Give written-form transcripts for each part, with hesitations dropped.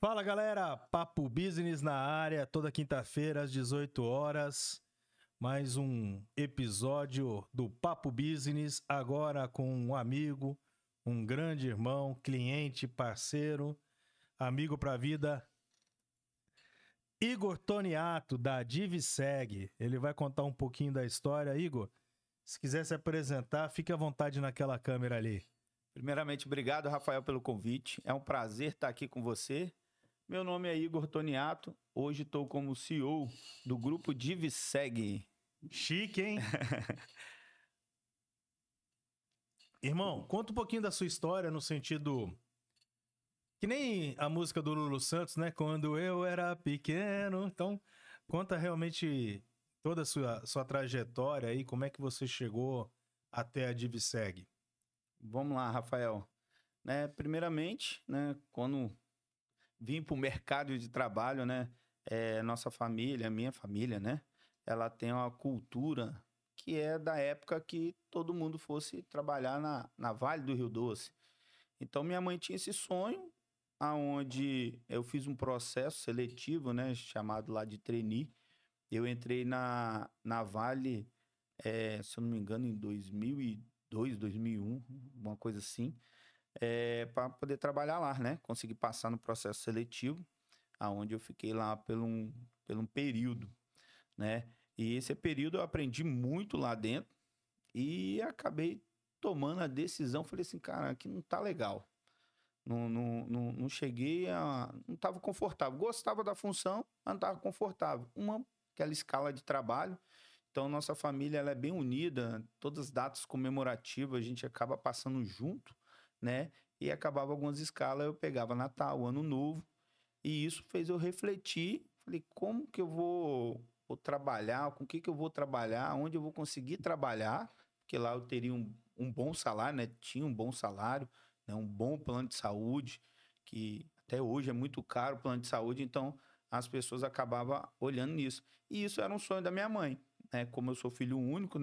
Fala galera, Papo Business na área, toda quinta-feira às 18 horas. Mais um episódio do Papo Business, agora com um amigo, um grande irmão, cliente, parceiro, amigo pra vida, Igor Toniato, da Diviseg. Ele vai contar um pouquinho da história. Igor, se quiser se apresentar, fique à vontade naquela câmera ali. Primeiramente, obrigado, Rafael, pelo convite. É um prazer estar aqui com você. Meu nome é Igor Toniato. Hoje estou como CEO do grupo Diviseg. Chique, hein? Irmão, conta um pouquinho da sua história no sentido... Que nem a música do Lulu Santos, né? Quando eu era pequeno. Então, conta realmente toda a sua trajetória aí, como é que você chegou até a Diviseg. Vamos lá, Rafael. Primeiramente, quando vim para o mercado de trabalho, nossa família, minha família, ela tem uma cultura que é da época que todo mundo fosse trabalhar na Vale do Rio Doce. Então, minha mãe tinha esse sonho, aonde eu fiz um processo seletivo, chamado lá de trainee. Eu entrei na Vale, se eu não me engano, em 2002, 2001, uma coisa assim, para poder trabalhar lá, Consegui passar no processo seletivo, aonde eu fiquei lá por um período, E esse período eu aprendi muito lá dentro e acabei tomando a decisão. Falei assim, cara, aqui não tá legal. Não cheguei a... Não estava confortável. Gostava da função, mas não estava confortável. Aquela escala de trabalho. Então, nossa família ela é bem unida. Todas as datas comemorativas a gente acaba passando junto, E acabava algumas escalas, eu pegava Natal, Ano Novo. E isso fez eu refletir. Falei, como que eu vou trabalhar? Com o que eu vou trabalhar? Onde eu vou conseguir trabalhar? Porque lá eu teria um bom salário, Tinha um bom salário, um bom plano de saúde, que até hoje é muito caro o plano de saúde, então as pessoas acabavam olhando nisso. E isso era um sonho da minha mãe, Como eu sou filho único,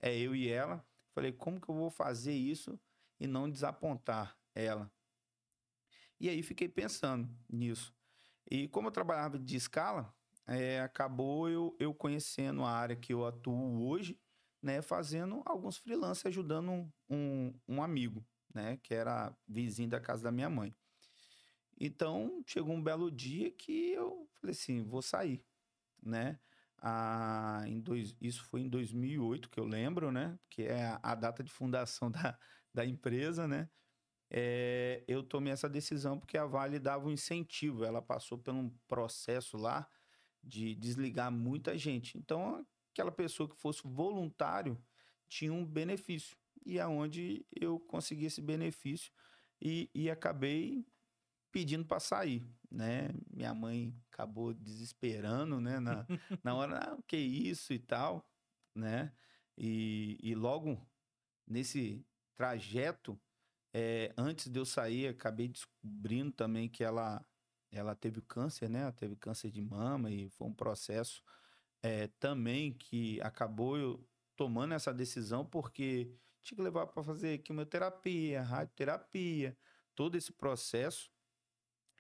É eu e ela. Falei, como que eu vou fazer isso e não desapontar ela? E aí fiquei pensando nisso. E como eu trabalhava de escala, acabou eu conhecendo a área que eu atuo hoje, fazendo alguns freelancers, ajudando um amigo, que era vizinho da casa da minha mãe. Então, chegou um belo dia que eu falei assim, vou sair, Isso foi em 2008, que eu lembro, Que é a data de fundação da empresa, Eu tomei essa decisão porque a Vale dava um incentivo. Ela passou por um processo lá de desligar muita gente. Então, aquela pessoa que fosse voluntário tinha um benefício. E aonde eu consegui esse benefício e acabei pedindo para sair, Minha mãe acabou desesperando, na hora, que isso e tal, E logo nesse trajeto, antes de eu sair, acabei descobrindo também que ela teve câncer, Ela teve câncer de mama e foi um processo também que acabou eu tomando essa decisão porque tinha que levar para fazer quimioterapia, radioterapia, todo esse processo.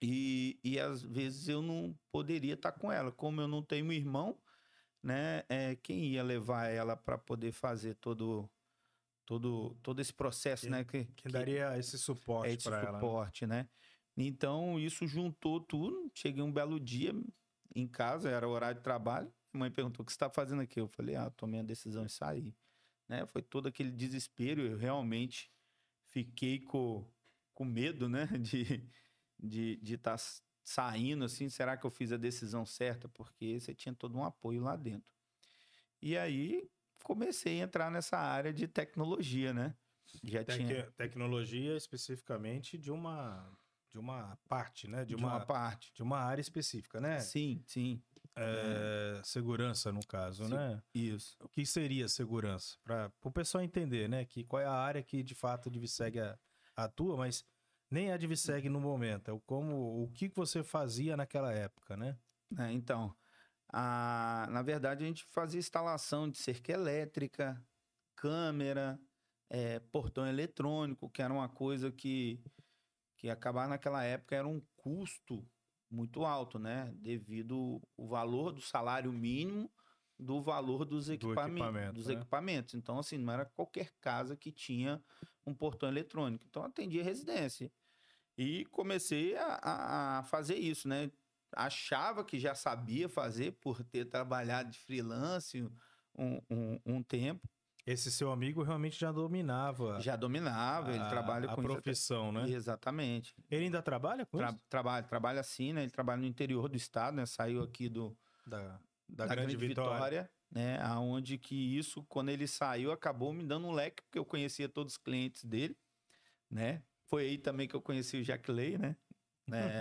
E às vezes eu não poderia estar com ela. Como eu não tenho um irmão, quem ia levar ela para poder fazer todo esse processo, Que daria esse suporte esse para ela, suporte, Então, isso juntou tudo. Cheguei um belo dia em casa, era horário de trabalho. A mãe perguntou, o que você está fazendo aqui? Eu falei, tomei a decisão de sair. Foi todo aquele desespero. Eu realmente fiquei com medo, de estar saindo, assim. Será que eu fiz a decisão certa? Porque você tinha todo um apoio lá dentro. E aí, comecei a entrar nessa área de tecnologia, Já tinha... Tecnologia especificamente de uma parte, De uma parte. de uma área específica, né? Sim, sim. Segurança, no caso, né? Isso. O que seria segurança? Para o pessoal entender, né? Que qual é a área que de fato a Diviseg atua, mas nem a Diviseg no momento. O que você fazia naquela época, né? Então, na verdade, a gente fazia instalação de cerca elétrica, câmera, portão eletrônico, que era uma coisa que acabar naquela época era um custo muito alto, né? Devido o valor do salário mínimo do valor dos equipamento, né? equipamentos. Então, assim, não era qualquer casa que tinha um portão eletrônico. Então, atendia residência. E comecei a fazer isso, né? Achava que já sabia fazer por ter trabalhado de freelance um tempo. Esse seu amigo realmente já dominava Já dominava, ele trabalha a com isso profissão, até... né? Exatamente. Ele ainda trabalha com isso? Trabalha assim, né? Ele trabalha no interior do estado, né? Saiu aqui Da da Grande Vitória. né? Aonde que isso, quando ele saiu, acabou me dando um leque, porque eu conhecia todos os clientes dele, né? Foi aí também que eu conheci o Jackley, né?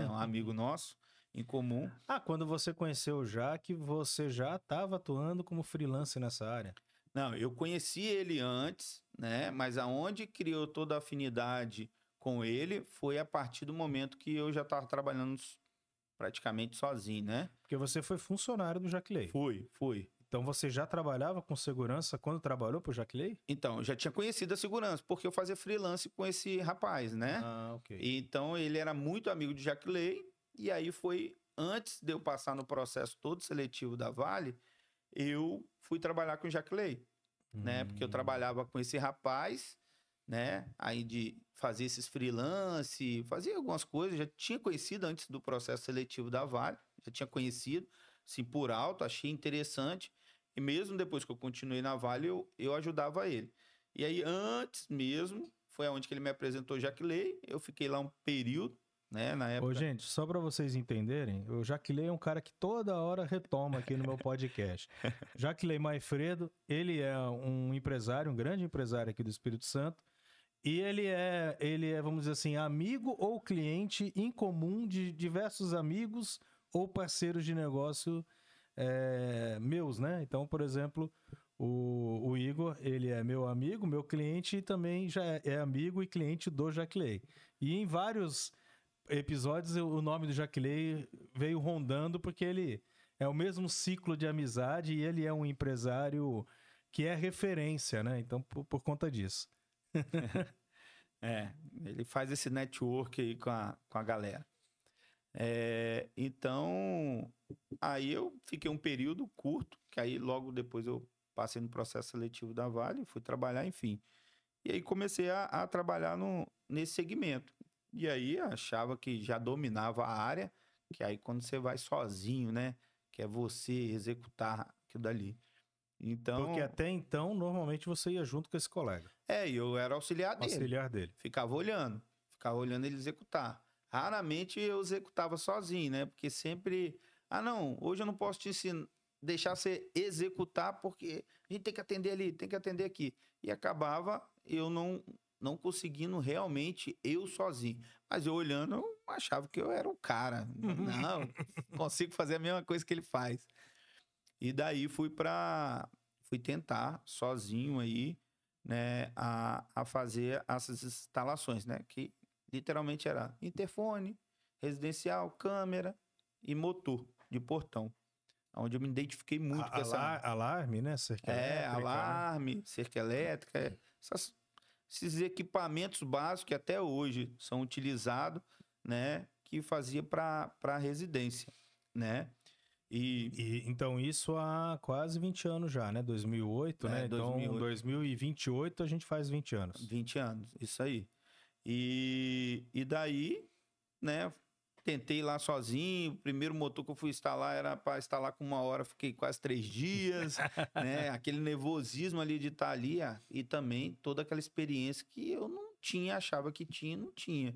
Um amigo nosso em comum. Ah, quando você conheceu o Jaque, você já estava atuando como freelancer nessa área? Não, eu conheci ele antes, né? Mas aonde criou toda a afinidade com ele foi a partir do momento que eu já estava trabalhando praticamente sozinho, né? Porque você foi funcionário do Jackley. Fui. Então você já trabalhava com segurança quando trabalhou para o Jackley? Então, eu já tinha conhecido a segurança, porque eu fazia freelance com esse rapaz, né? Ah, ok. Então, ele era muito amigo de Jackley, e aí foi, antes de eu passar no processo todo seletivo da Vale, eu fui trabalhar com o Jackley, né? Porque eu trabalhava com esse rapaz, né? Aí de fazer esses freelance, fazia algumas coisas, já tinha conhecido antes do processo seletivo da Vale, já tinha conhecido, assim, por alto, achei interessante. E mesmo depois que eu continuei na Vale, eu ajudava ele. E aí, antes mesmo, foi onde que ele me apresentou o Jackley, eu fiquei lá um período, né? Na época... Ô, gente, só para vocês entenderem, o Jackley é um cara que toda hora retoma aqui no meu podcast. Jackley Maifredo, ele é um empresário, um grande empresário aqui do Espírito Santo, e ele é, vamos dizer assim, amigo ou cliente em comum de diversos amigos ou parceiros de negócio meus, né? Então, por exemplo, o Igor, ele é meu amigo, meu cliente e também já é amigo e cliente do Jackley. E em vários episódios o nome do Jackley veio rondando porque ele é o mesmo ciclo de amizade e ele é um empresário que é referência, né? Então, por conta disso. Ele faz esse network aí com a galera. Então, aí eu fiquei um período curto, que aí logo depois eu passei no processo seletivo da Vale, fui trabalhar, enfim. E aí comecei a trabalhar nesse segmento. E aí achava que já dominava a área, que aí quando você vai sozinho, né? Que é você executar aquilo dali. Então... Porque até então, normalmente você ia junto com esse colega. eu era auxiliar dele. Ficava olhando ele executar. Raramente eu executava sozinho, né? Porque sempre... Ah, não, hoje eu não posso te deixar você executar porque a gente tem que atender ali, tem que atender aqui. E acabava eu não conseguindo realmente eu sozinho. Mas eu olhando, eu achava que eu era o cara. Não, consigo fazer a mesma coisa que ele faz. E daí fui tentar sozinho aí, né, a fazer essas instalações, né? Que literalmente era interfone, residencial, câmera e motor de portão. Onde eu me identifiquei muito com essa... Alarme, né? Cerca elétrica. Alarme, cerca elétrica, esses equipamentos básicos que até hoje são utilizados, né? Que fazia para residência, né? Então isso há quase 20 anos já, né? 2008, né? 2008. Então 2028 a gente faz 20 anos. 20 anos, isso aí. E daí, né? Tentei lá sozinho. O primeiro motor que eu fui instalar era para instalar com 1 hora, fiquei quase 3 dias, né? Aquele nervosismo ali de estar ali, e também toda aquela experiência que eu não tinha, achava que tinha, não tinha,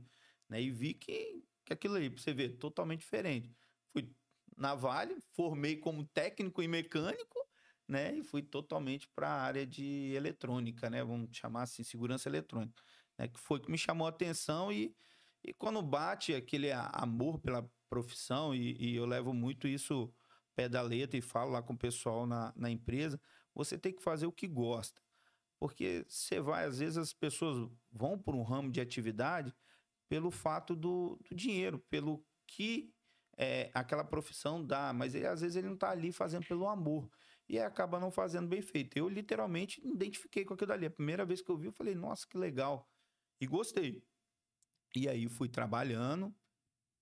né? E vi que aquilo aí, para você ver, totalmente diferente. Fui na Vale, formei como técnico e mecânico, né? E fui totalmente para a área de eletrônica, né? Vamos chamar assim, segurança eletrônica, né? Que foi que me chamou a atenção e quando bate aquele amor pela profissão, e eu levo muito isso pé da letra e falo lá com o pessoal na empresa, você tem que fazer o que gosta. Porque você vai, às vezes as pessoas vão por um ramo de atividade pelo fato do dinheiro, pelo que aquela profissão dá, mas às vezes ele não está ali fazendo pelo amor. E acaba não fazendo bem feito. Eu literalmente me identifiquei com aquilo dali. A primeira vez que eu vi, eu falei, nossa, que legal. E gostei. E aí fui trabalhando,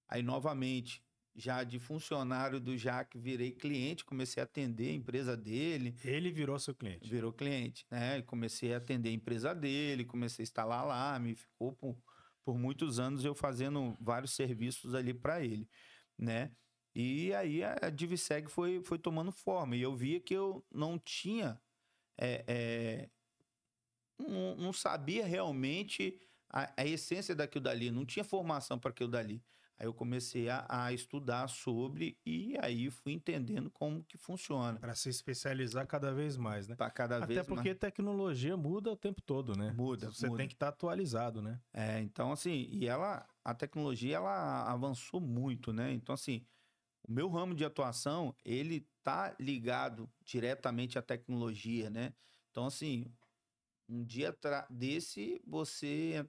aí novamente já de funcionário do Jaque, virei cliente, comecei a atender a empresa dele. Ele virou seu cliente. Virou cliente, né? E comecei a atender a empresa dele, comecei a instalar alarme, ficou por muitos anos eu fazendo vários serviços ali para ele, né? E aí a Diviseg foi tomando forma e eu via que eu não tinha, não sabia realmente a essência daquilo dali, não tinha formação para aquilo dali. Aí eu comecei a estudar sobre e aí fui entendendo como que funciona. Para se especializar cada vez mais, né? Para cada vez mais. Até porque tecnologia muda o tempo todo, né? Muda. Você tem que estar atualizado, né? Então assim, e a tecnologia, ela avançou muito, né? Então assim, o meu ramo de atuação, ele tá ligado diretamente à tecnologia, né? Então assim, um dia desse você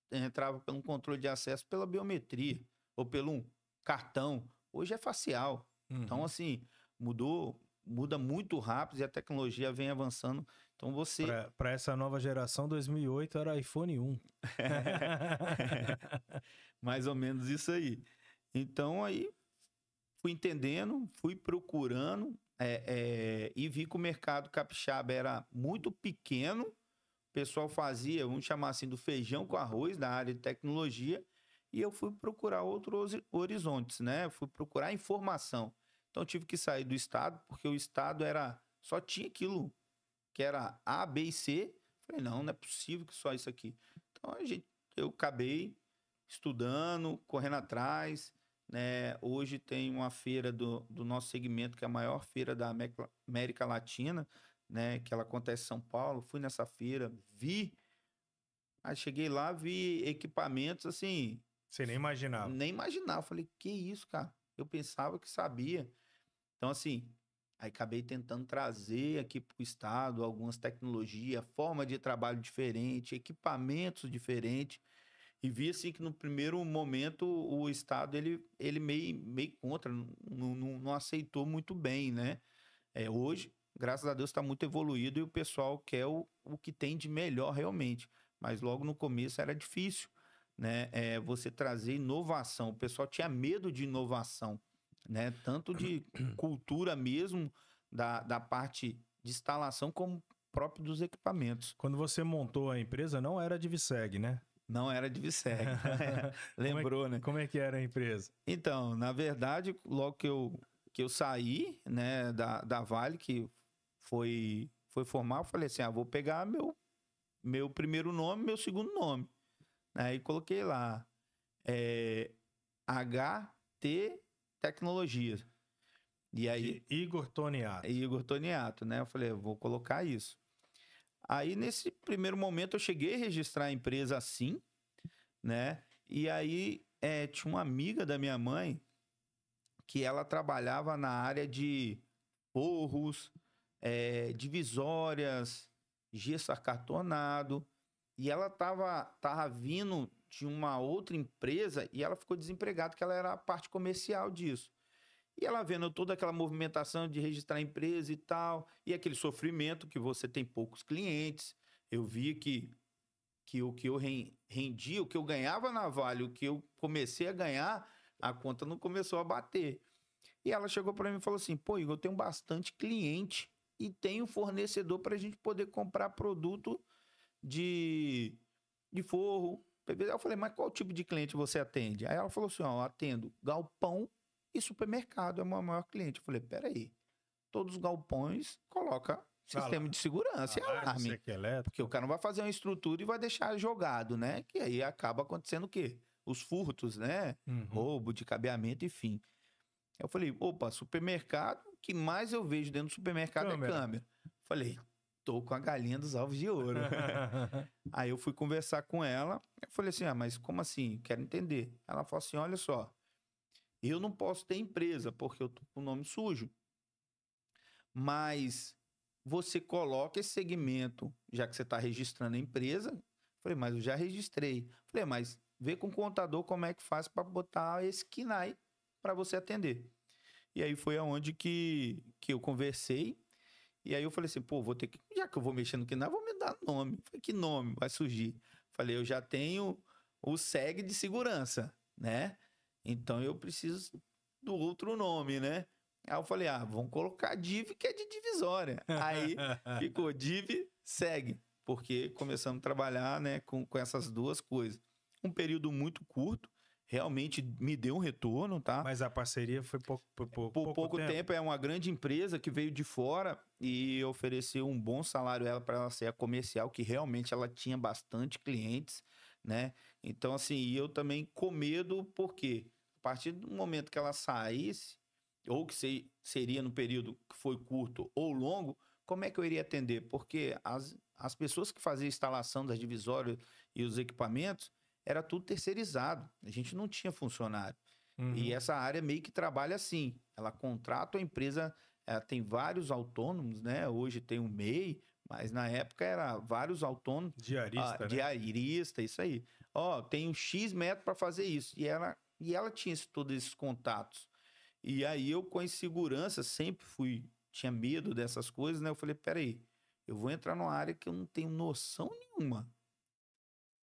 entrava pelo controle de acesso pela biometria ou pelo um cartão. Hoje é facial. Então, assim, muda muito rápido e a tecnologia vem avançando. Então, você... Para essa nova geração, 2008 era iPhone 1. Mais ou menos isso aí. Então, aí, fui entendendo, fui procurando e vi que o mercado capixaba era muito pequeno. O pessoal fazia, vamos chamar assim, do feijão com arroz, da área de tecnologia, e eu fui procurar outros horizontes, né? Fui procurar informação. Então, tive que sair do estado, porque o estado só tinha aquilo que era A, B e C. Falei, não é possível que só isso aqui. Então, eu acabei estudando, correndo atrás, né? Hoje tem uma feira do nosso segmento, que é a maior feira da América Latina, né, que ela acontece em São Paulo. Fui nessa feira, aí cheguei lá, vi equipamentos assim... Você nem imaginava. Nem imaginava. Falei, que isso, cara? Eu pensava que sabia. Então, assim, aí acabei tentando trazer aqui para o estado algumas tecnologias, forma de trabalho diferente, equipamentos diferentes. E vi, assim, que no primeiro momento o estado, ele meio contra, não aceitou muito bem, né? Hoje, graças a Deus, está muito evoluído e o pessoal quer o que tem de melhor realmente. Mas logo no começo era difícil, né? Você trazer inovação. O pessoal tinha medo de inovação, né? Tanto de cultura mesmo, da parte de instalação, como próprio dos equipamentos. Quando você montou a empresa, não era Diviseg, né? Não era Diviseg. Lembrou, né? Como é que era a empresa? Então, na verdade, logo que eu saí, né, da Vale, que foi formar, eu falei assim, vou pegar meu primeiro nome, meu segundo nome. Aí coloquei lá, HT Tecnologias. E aí... Igor Toniato. Igor Toniato, né? Eu falei, eu vou colocar isso. Aí, nesse primeiro momento, eu cheguei a registrar a empresa assim, né? E aí, tinha uma amiga da minha mãe que ela trabalhava na área de forros, divisórias, gesso acartonado, e ela tava vindo de uma outra empresa e ela ficou desempregada, que ela era a parte comercial disso. E ela vendo toda aquela movimentação de registrar a empresa e tal, e aquele sofrimento que você tem poucos clientes, eu vi que o que eu rendia, o que eu ganhava na Vale, o que eu comecei a ganhar, a conta não começou a bater. E ela chegou para mim e falou assim, pô, Igor, eu tenho bastante cliente e tenho fornecedor para a gente poder comprar produto de forro. Eu falei, mas qual tipo de cliente você atende? Aí ela falou assim, eu atendo galpão e supermercado, é o meu maior cliente. Eu falei, peraí, todos os galpões colocam sistema de segurança e alarme. Porque o cara não vai fazer uma estrutura e vai deixar jogado, né? Que aí acaba acontecendo o quê? Os furtos, né? Roubo de cabeamento, enfim. Eu falei, opa, supermercado, o que mais eu vejo dentro do supermercado é câmera. Falei, tô com a galinha dos ovos de ouro. Aí eu fui conversar com ela, eu falei assim, mas como assim? Quero entender. Ela falou assim, olha só, eu não posso ter empresa porque eu tô com o nome sujo, mas você coloca esse segmento, já que você está registrando a empresa. Falei, mas eu já registrei. Falei, mas vê com o contador como é que faz para botar esse KNAI para você atender. E aí foi aonde que eu conversei. E aí eu falei assim, pô, vou ter que, já que eu vou mexer no KNAI, vou me dar nome. Falei, que nome vai surgir? Falei, eu já tenho o SEG de segurança, né? Então eu preciso do outro nome, né? Aí eu falei, vamos colocar Div, que é de divisória. Aí ficou Div Segue, porque começamos a trabalhar, né, com essas duas coisas. Um período muito curto, realmente me deu um retorno, tá? Mas a parceria foi por pouco tempo. É uma grande empresa que veio de fora e ofereceu um bom salário para ela ser a comercial, que realmente ela tinha bastante clientes, né? Então, assim, eu também com medo, porque a partir do momento que ela saísse, ou que seria no período que foi curto ou longo, como é que eu iria atender? Porque as pessoas que faziam a instalação das divisórias e os equipamentos, era tudo terceirizado. A gente não tinha funcionário. E essa área meio que trabalha assim. Ela contrata a empresa, tem vários autônomos, né? Hoje tem o MEI, mas na época era vários autônomos. Diarista, né? Diarista, isso aí. Tem um X metro para fazer isso. E ela tinha todos esses contatos. E aí eu, com insegurança, sempre tinha medo dessas coisas, né? Eu falei, peraí, eu vou entrar numa área que eu não tenho noção nenhuma.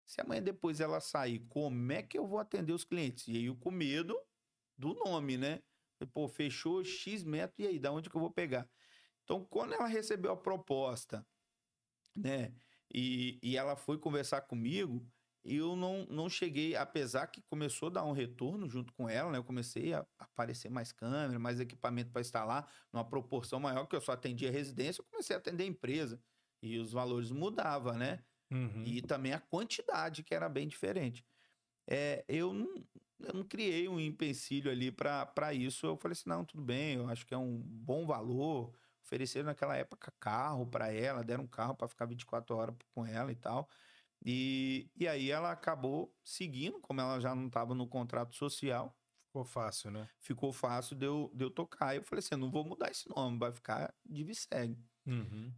Se amanhã depois ela sair, como é que eu vou atender os clientes? E aí eu com medo do nome, né? Pô, fechou X metros, e aí, da onde que eu vou pegar? Então, quando ela recebeu a proposta, né? E ela foi conversar comigo, eu não cheguei, apesar que começou a dar um retorno junto com ela, né? Eu comecei a aparecer mais câmera, mais equipamento para instalar, numa proporção maior, que eu só atendia residência, eu comecei a atender empresa. E os valores mudavam, né? E também a quantidade, que era bem diferente. Eu não criei um empecilho ali para isso. Eu falei assim, não, tudo bem, eu acho que é um bom valor. Ofereceram naquela época carro para ela, deram um carro para ficar 24 horas com ela e tal. E aí ela acabou seguindo, como ela já não estava no contrato social. Ficou fácil, né? Ficou fácil de eu tocar. Eu falei assim, eu não vou mudar esse nome, vai ficar Diviseg.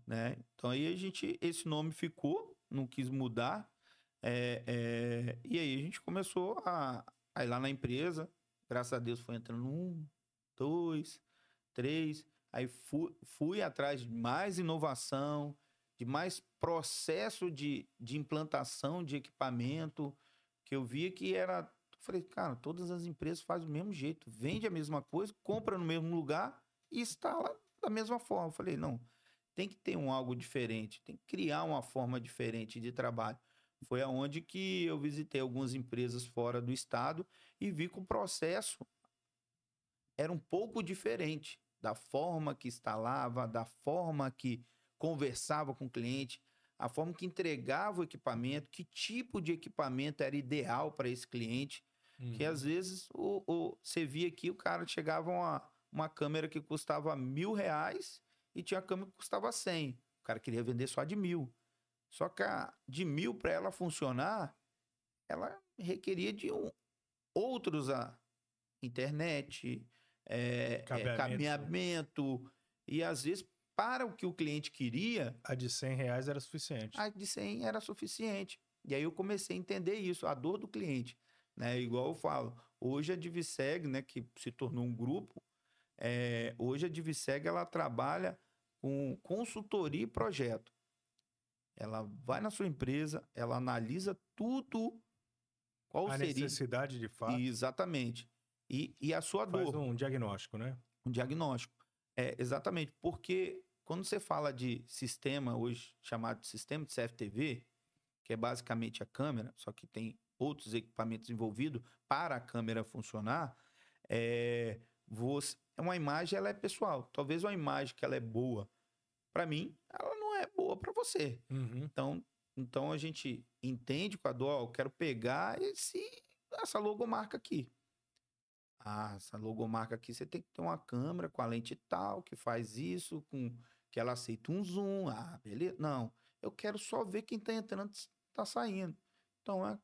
Né? Então aí esse nome ficou, não quis mudar. E aí a gente começou a ir lá na empresa. Graças a Deus foi entrando 1, 2, 3. Aí fui atrás de mais inovação, de mais processo de implantação de equipamento, que eu via que era... Falei, cara, todas as empresas fazem do mesmo jeito, vende a mesma coisa, compra no mesmo lugar e instala da mesma forma. Eu falei, não, tem que ter algo diferente, tem que criar uma forma diferente de trabalho. Foi aonde que eu visitei algumas empresas fora do estado e vi que o processo era um pouco diferente da forma que instalava, da forma que conversava com o cliente, a forma que entregava o equipamento, que tipo de equipamento era ideal para esse cliente. Que às vezes você via aqui, o cara chegava uma câmera que custava R$1.000 e tinha câmera que custava 100. O cara queria vender só de 1.000. Só que de 1.000 para ela funcionar, ela requeria de outros, internet, cabeamento. E às vezes, para o que o cliente queria... A de R$100 era suficiente. A de 100 era suficiente. E aí eu comecei a entender isso, a dor do cliente. Né? Igual eu falo, hoje a Diviseg, né, que se tornou um grupo, hoje a Diviseg ela trabalha com consultoria e projeto. Ela vai na sua empresa, ela analisa tudo, qual seria... A necessidade de fato. Exatamente. E a sua dor. Faz um diagnóstico, né? Um diagnóstico. Exatamente, porque quando você fala de sistema, hoje chamado de sistema de CFTV, que é basicamente a câmera, só que tem outros equipamentos envolvidos para a câmera funcionar, uma imagem ela é pessoal. Talvez uma imagem que ela é boa para mim, ela não é boa para você. Então a gente entende com a dor, eu quero pegar essa logomarca aqui. Essa logomarca aqui, você tem que ter uma câmera com a lente tal, que faz isso, que ela aceita um zoom. Beleza. Não, eu quero só ver quem está entrando e está saindo. Então,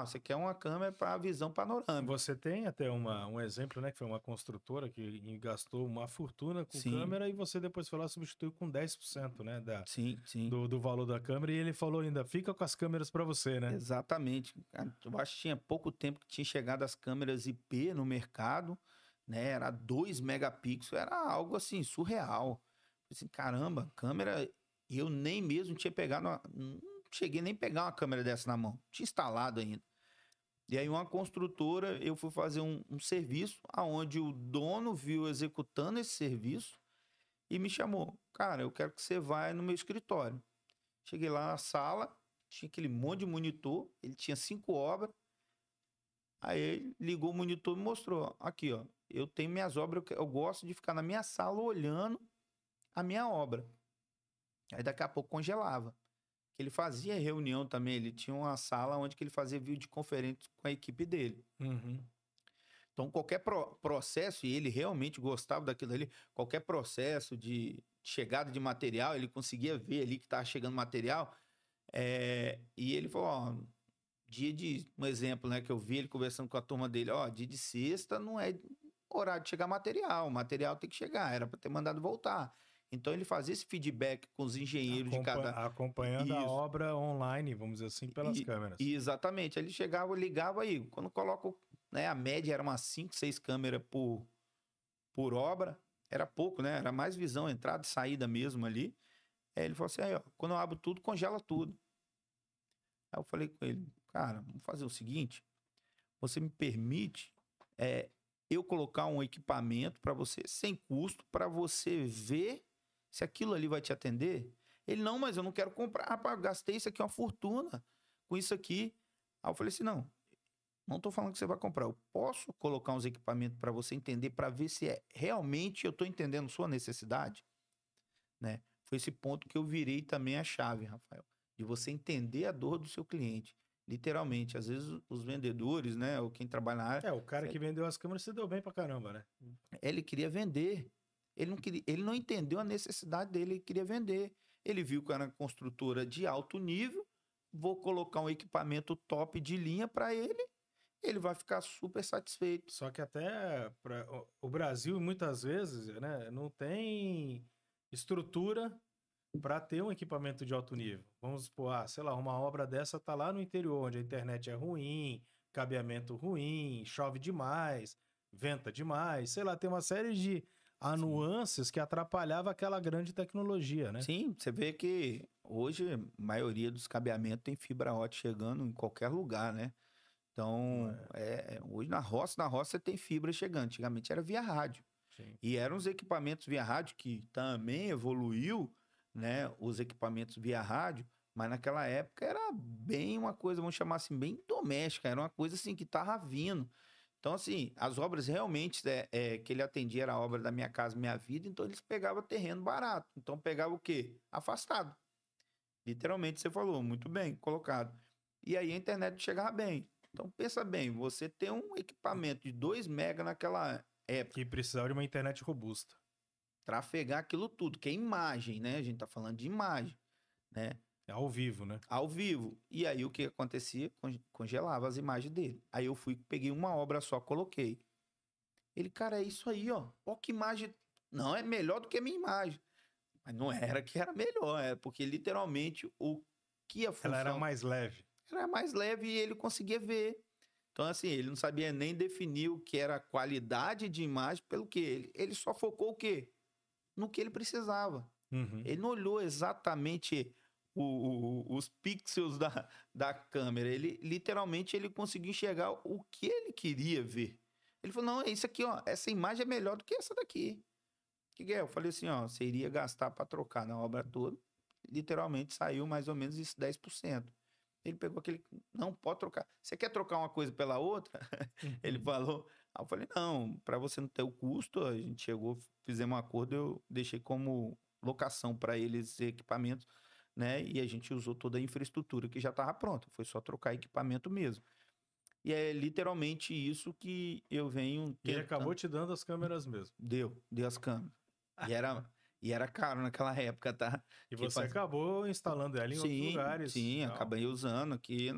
você quer uma câmera para visão panorâmica. Você tem até um exemplo, né? Que foi uma construtora que gastou uma fortuna com câmera e você depois foi lá e substituiu com 10%, né? Sim. Do valor da câmera. E ele falou ainda, fica com as câmeras para você, né? Exatamente. Eu acho que tinha pouco tempo que tinha chegado as câmeras IP no mercado, né? Era 2 megapixels, era algo assim, surreal. Assim, caramba, câmera... Eu nem mesmo tinha pegado... Não cheguei nem a pegar uma câmera dessa na mão. Tinha instalado ainda. E aí uma construtora, eu fui fazer um serviço aonde o dono viu eu executando esse serviço e me chamou. Cara, eu quero que você vá no meu escritório. Cheguei lá na sala, tinha aquele monte de monitor, ele tinha 5 obras. Aí ele ligou o monitor e me mostrou. Aqui, ó, eu tenho minhas obras, eu gosto de ficar na minha sala olhando a minha obra. Aí daqui a pouco congelava. Ele fazia reunião também, ele tinha uma sala onde que ele fazia videoconferência com a equipe dele. Uhum. Então, qualquer processo, e ele realmente gostava daquilo ali, qualquer processo de chegada de material, ele conseguia ver ali que estava chegando material. E ele falou, ó, um exemplo, né, que eu vi ele conversando com a turma dele, ó, dia de sexta não é horário de chegar material, o material tem que chegar, era para ter mandado voltar. Então ele fazia esse feedback com os engenheiros de cada... Acompanhando a Isso. obra online, vamos dizer assim, pelas câmeras. Exatamente. Ele chegava, ligava aí. Quando coloca, né, a média era umas 5, 6 câmeras por obra. Era pouco, né? Era mais visão, entrada e saída mesmo ali. Aí ele falou assim, aí, ó, quando eu abro tudo, congela tudo. Aí eu falei com ele, cara, vamos fazer o seguinte, você me permite eu colocar um equipamento para você, sem custo, para você ver se aquilo ali vai te atender? Ele, não, mas eu não quero comprar. Rapaz, gastei isso aqui uma fortuna com isso aqui. Aí eu falei assim, não tô falando que você vai comprar. Eu posso colocar uns equipamentos para você entender, para ver se realmente eu tô entendendo sua necessidade, né? Foi esse ponto que eu virei também a chave, Rafael, de você entender a dor do seu cliente. Literalmente, às vezes os vendedores, né, ou quem trabalha na área... O cara que vendeu as câmeras se deu bem pra caramba, né? Ele queria vender. Ele não entendeu a necessidade dele, ele queria vender. Ele viu que era uma construtora de alto nível, vou colocar um equipamento top de linha para ele vai ficar super satisfeito. Só que até o Brasil, muitas vezes, né, não tem estrutura para ter um equipamento de alto nível. Vamos supor, sei lá, uma obra dessa tá lá no interior, onde a internet é ruim, cabeamento ruim, chove demais, venta demais, sei lá, tem uma série de nuances que atrapalhava aquela grande tecnologia, né? Sim, você vê que hoje a maioria dos cabeamentos tem fibra ótica chegando em qualquer lugar, né? Então, hoje na roça você tem fibra chegando. Antigamente era via rádio. Sim. E eram os equipamentos via rádio que também evoluiu, né? Os equipamentos via rádio, mas naquela época era bem uma coisa, vamos chamar assim, bem doméstica. Era uma coisa assim que tava vindo. Então, assim, as obras realmente que ele atendia era a obra da Minha Casa Minha Vida, então eles pegavam terreno barato. Então pegava o quê? Afastado. Literalmente você falou, muito bem colocado. E aí a internet chegava bem. Então pensa bem, você tem um equipamento de 2 mega naquela época. Que precisava de uma internet robusta. Trafegar aquilo tudo, que é imagem, né? A gente tá falando de imagem, né? É ao vivo, né? Ao vivo. E aí o que acontecia? Congelava as imagens dele. Aí eu peguei uma obra só, coloquei. Ele, cara, é isso aí, ó. Ó que imagem. Não, é melhor do que a minha imagem. Mas não era que era melhor, porque literalmente o que a função... Ela era mais leve. Era mais leve e ele conseguia ver. Então, assim, ele não sabia nem definir o que era qualidade de imagem pelo que ele só focou o quê? No que ele precisava. Uhum. Ele não olhou exatamente os pixels da câmera. Ele, literalmente, ele conseguiu enxergar o que ele queria ver. Ele falou, não, é isso aqui, ó. Essa imagem é melhor do que essa daqui. O que é? Eu falei assim, ó, você iria gastar para trocar na obra toda. Literalmente, saiu mais ou menos isso, 10%. Ele pegou aquele, não, pode trocar. Você quer trocar uma coisa pela outra? Ele falou. Aí eu falei, não, para você não ter o custo, a gente chegou, fizemos um acordo, eu deixei como locação para eles equipamentos, né? E a gente usou toda a infraestrutura que já estava pronta. Foi só trocar equipamento mesmo. E é literalmente isso que eu venho tentando. E ele acabou te dando as câmeras mesmo. Deu as câmeras. E era caro naquela época, tá? E você acabou instalando ela em outros lugares. Sim, acabei usando aqui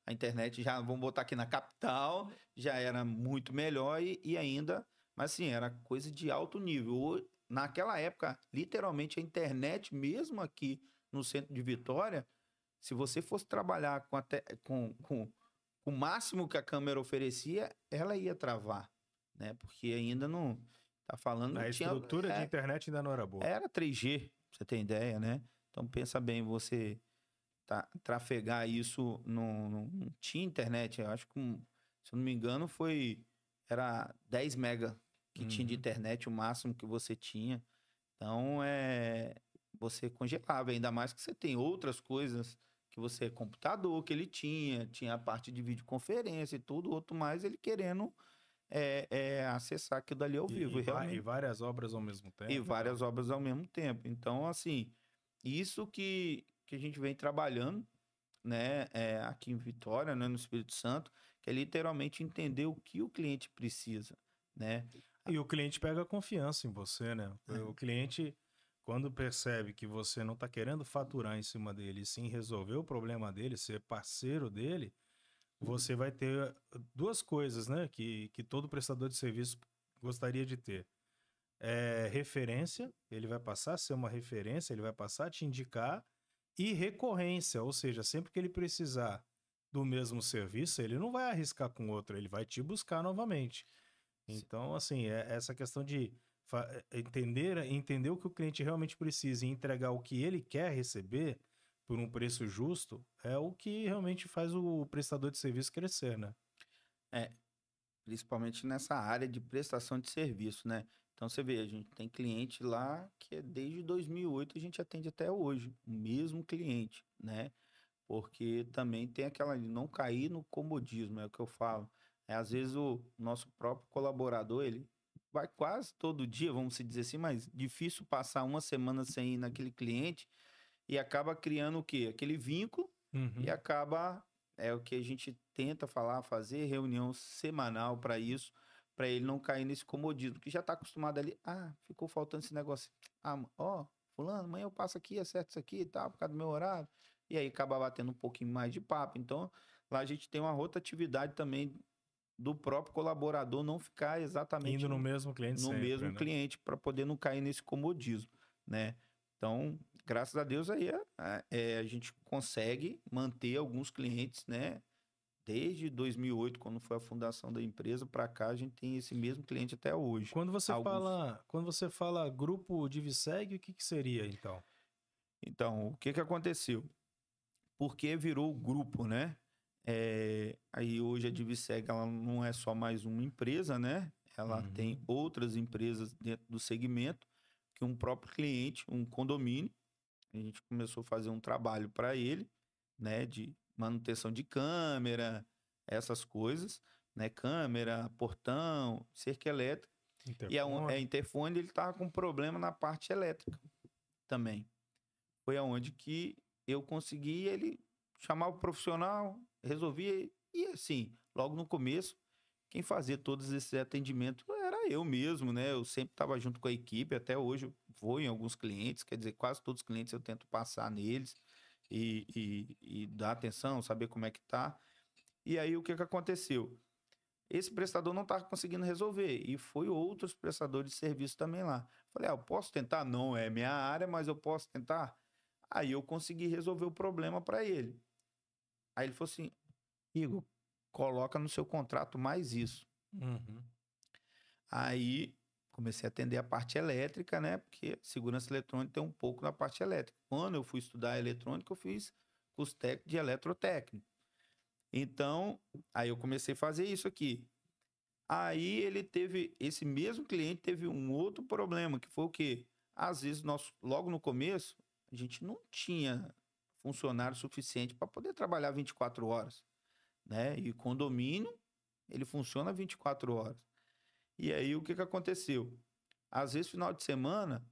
a internet, já vamos botar aqui na capital, já era muito melhor e ainda, mas assim, era coisa de alto nível. Naquela época, literalmente, a internet, mesmo aqui no centro de Vitória, se você fosse trabalhar com o máximo que a câmera oferecia, ela ia travar, né? Porque ainda não... Tá falando... A estrutura de internet ainda não era boa. Era 3G, pra você ter ideia, né? Então pensa bem, você trafegar isso, não tinha internet. Eu acho que, se eu não me engano, era 10 mega que tinha de internet, o máximo que você tinha. Então, você congelava, ainda mais que você tem outras coisas que você, computador que ele tinha a parte de videoconferência e tudo, outro mais, ele querendo acessar aquilo dali ao vivo. E várias obras ao mesmo tempo. E várias obras ao mesmo tempo. Então, assim, isso que a gente vem trabalhando, né, aqui em Vitória, né, no Espírito Santo, que é literalmente entender o que o cliente precisa, né? E o cliente pega confiança em você, né? O cliente, quando percebe que você não está querendo faturar em cima dele, sim resolver o problema dele, ser parceiro dele, você vai ter duas coisas, né? Que todo prestador de serviço gostaria de ter. Referência, ele vai passar a ser uma referência, ele vai passar a te indicar, e recorrência, ou seja, sempre que ele precisar do mesmo serviço, ele não vai arriscar com outro, ele vai te buscar novamente. Então, assim, essa questão de entender o que o cliente realmente precisa e entregar o que ele quer receber por um preço justo é o que realmente faz o prestador de serviço crescer, né? Principalmente nessa área de prestação de serviço, né? Então, você vê, a gente tem cliente lá que desde 2008 a gente atende até hoje, o mesmo cliente, né? Porque também tem aquela de não cair no comodismo, é o que eu falo. Às vezes o nosso próprio colaborador, ele vai quase todo dia, vamos se dizer assim, mas difícil passar uma semana sem ir naquele cliente e acaba criando o quê? Aquele vínculo e acaba, é o que a gente tenta fazer reunião semanal para isso, para ele não cair nesse comodismo, que já está acostumado ali, ficou faltando esse negócio. Fulano, amanhã eu passo aqui, acerto isso aqui e tal, por causa do meu horário. E aí acaba batendo um pouquinho mais de papo. Então, lá a gente tem uma rotatividade também do próprio colaborador não ficar exatamente Indo no mesmo cliente no sempre, mesmo né? cliente, para poder não cair nesse comodismo, né? Então, graças a Deus aí a gente consegue manter alguns clientes, né? Desde 2008, quando foi a fundação da empresa, para cá a gente tem esse mesmo cliente até hoje. Quando você fala grupo Diviseg, o que seria então? Então, o que aconteceu? Porque virou grupo, né? Aí hoje a Diviseg ela não é só mais uma empresa, né? Ela tem outras empresas dentro do segmento, que um próprio cliente, um condomínio, a gente começou a fazer um trabalho para ele, né? De manutenção de câmera, essas coisas, né? Câmera, portão, cerca elétrica. Interfone. Interfone, ele estava com problema na parte elétrica também. Foi aonde que eu consegui ele chamar o profissional, resolvia. E assim, logo no começo, quem fazia todos esses atendimentos era eu mesmo, né? Eu sempre estava junto com a equipe, até hoje eu vou em alguns clientes, quer dizer, quase todos os clientes eu tento passar neles e dar atenção, saber como é que tá. E aí o que aconteceu? Esse prestador não estava conseguindo resolver e foi outros prestadores de serviço também lá. Falei, eu posso tentar? Não é minha área, mas eu posso tentar? Aí eu consegui resolver o problema para ele. Aí ele falou assim, Igor, coloca no seu contrato mais isso. Aí comecei a atender a parte elétrica, né? Porque segurança eletrônica tem um pouco na parte elétrica. Quando eu fui estudar eletrônica, eu fiz curso técnico de eletrotécnico. Então, aí eu comecei a fazer isso aqui. Aí esse mesmo cliente teve um outro problema, que foi o quê? Às vezes, logo no começo, a gente não tinha funcionário suficiente para poder trabalhar 24 horas, né? E condomínio, ele funciona 24 horas. E aí, o que aconteceu? Às vezes, final de semana,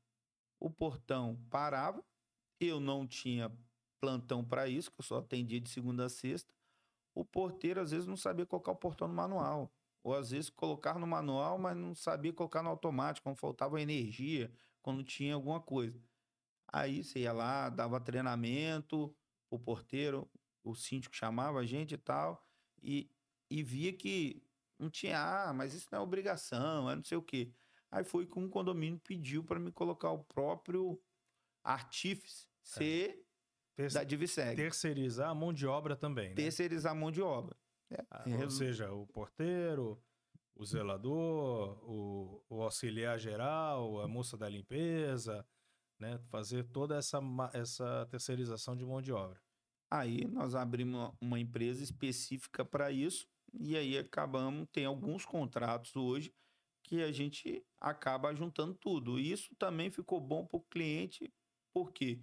o portão parava, eu não tinha plantão para isso, que eu só atendia de segunda a sexta. O porteiro, às vezes, não sabia colocar o portão no manual. Ou, às vezes, colocar no manual, mas não sabia colocar no automático, quando faltava energia, quando tinha alguma coisa. Aí você ia lá, dava treinamento, o porteiro, o síndico chamava a gente e tal, e via que não tinha, mas isso não é obrigação, é não sei o quê. Aí foi que um condomínio pediu para me colocar o próprio artífice ser da Diviseg. Terceirizar a mão de obra também, né? Terceirizar a mão de obra. Ou seja, o porteiro, o zelador, o auxiliar geral, a moça da limpeza, né? Fazer toda essa terceirização de mão de obra. Aí nós abrimos uma empresa específica para isso, e aí acabamos, tem alguns contratos hoje que a gente acaba juntando tudo. E isso também ficou bom para o cliente, porque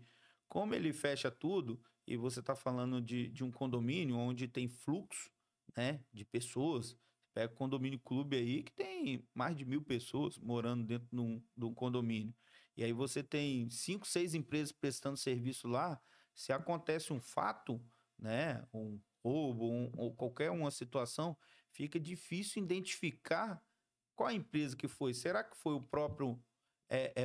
como ele fecha tudo, e você está falando de um condomínio onde tem fluxo, né, de pessoas, pega condomínio clube aí que tem mais de 1.000 pessoas morando dentro de um condomínio. E aí você tem 5, 6 empresas prestando serviço lá. Se acontece um fato, né, um roubo, ou qualquer uma situação, fica difícil identificar qual a empresa que foi. Será que foi o próprio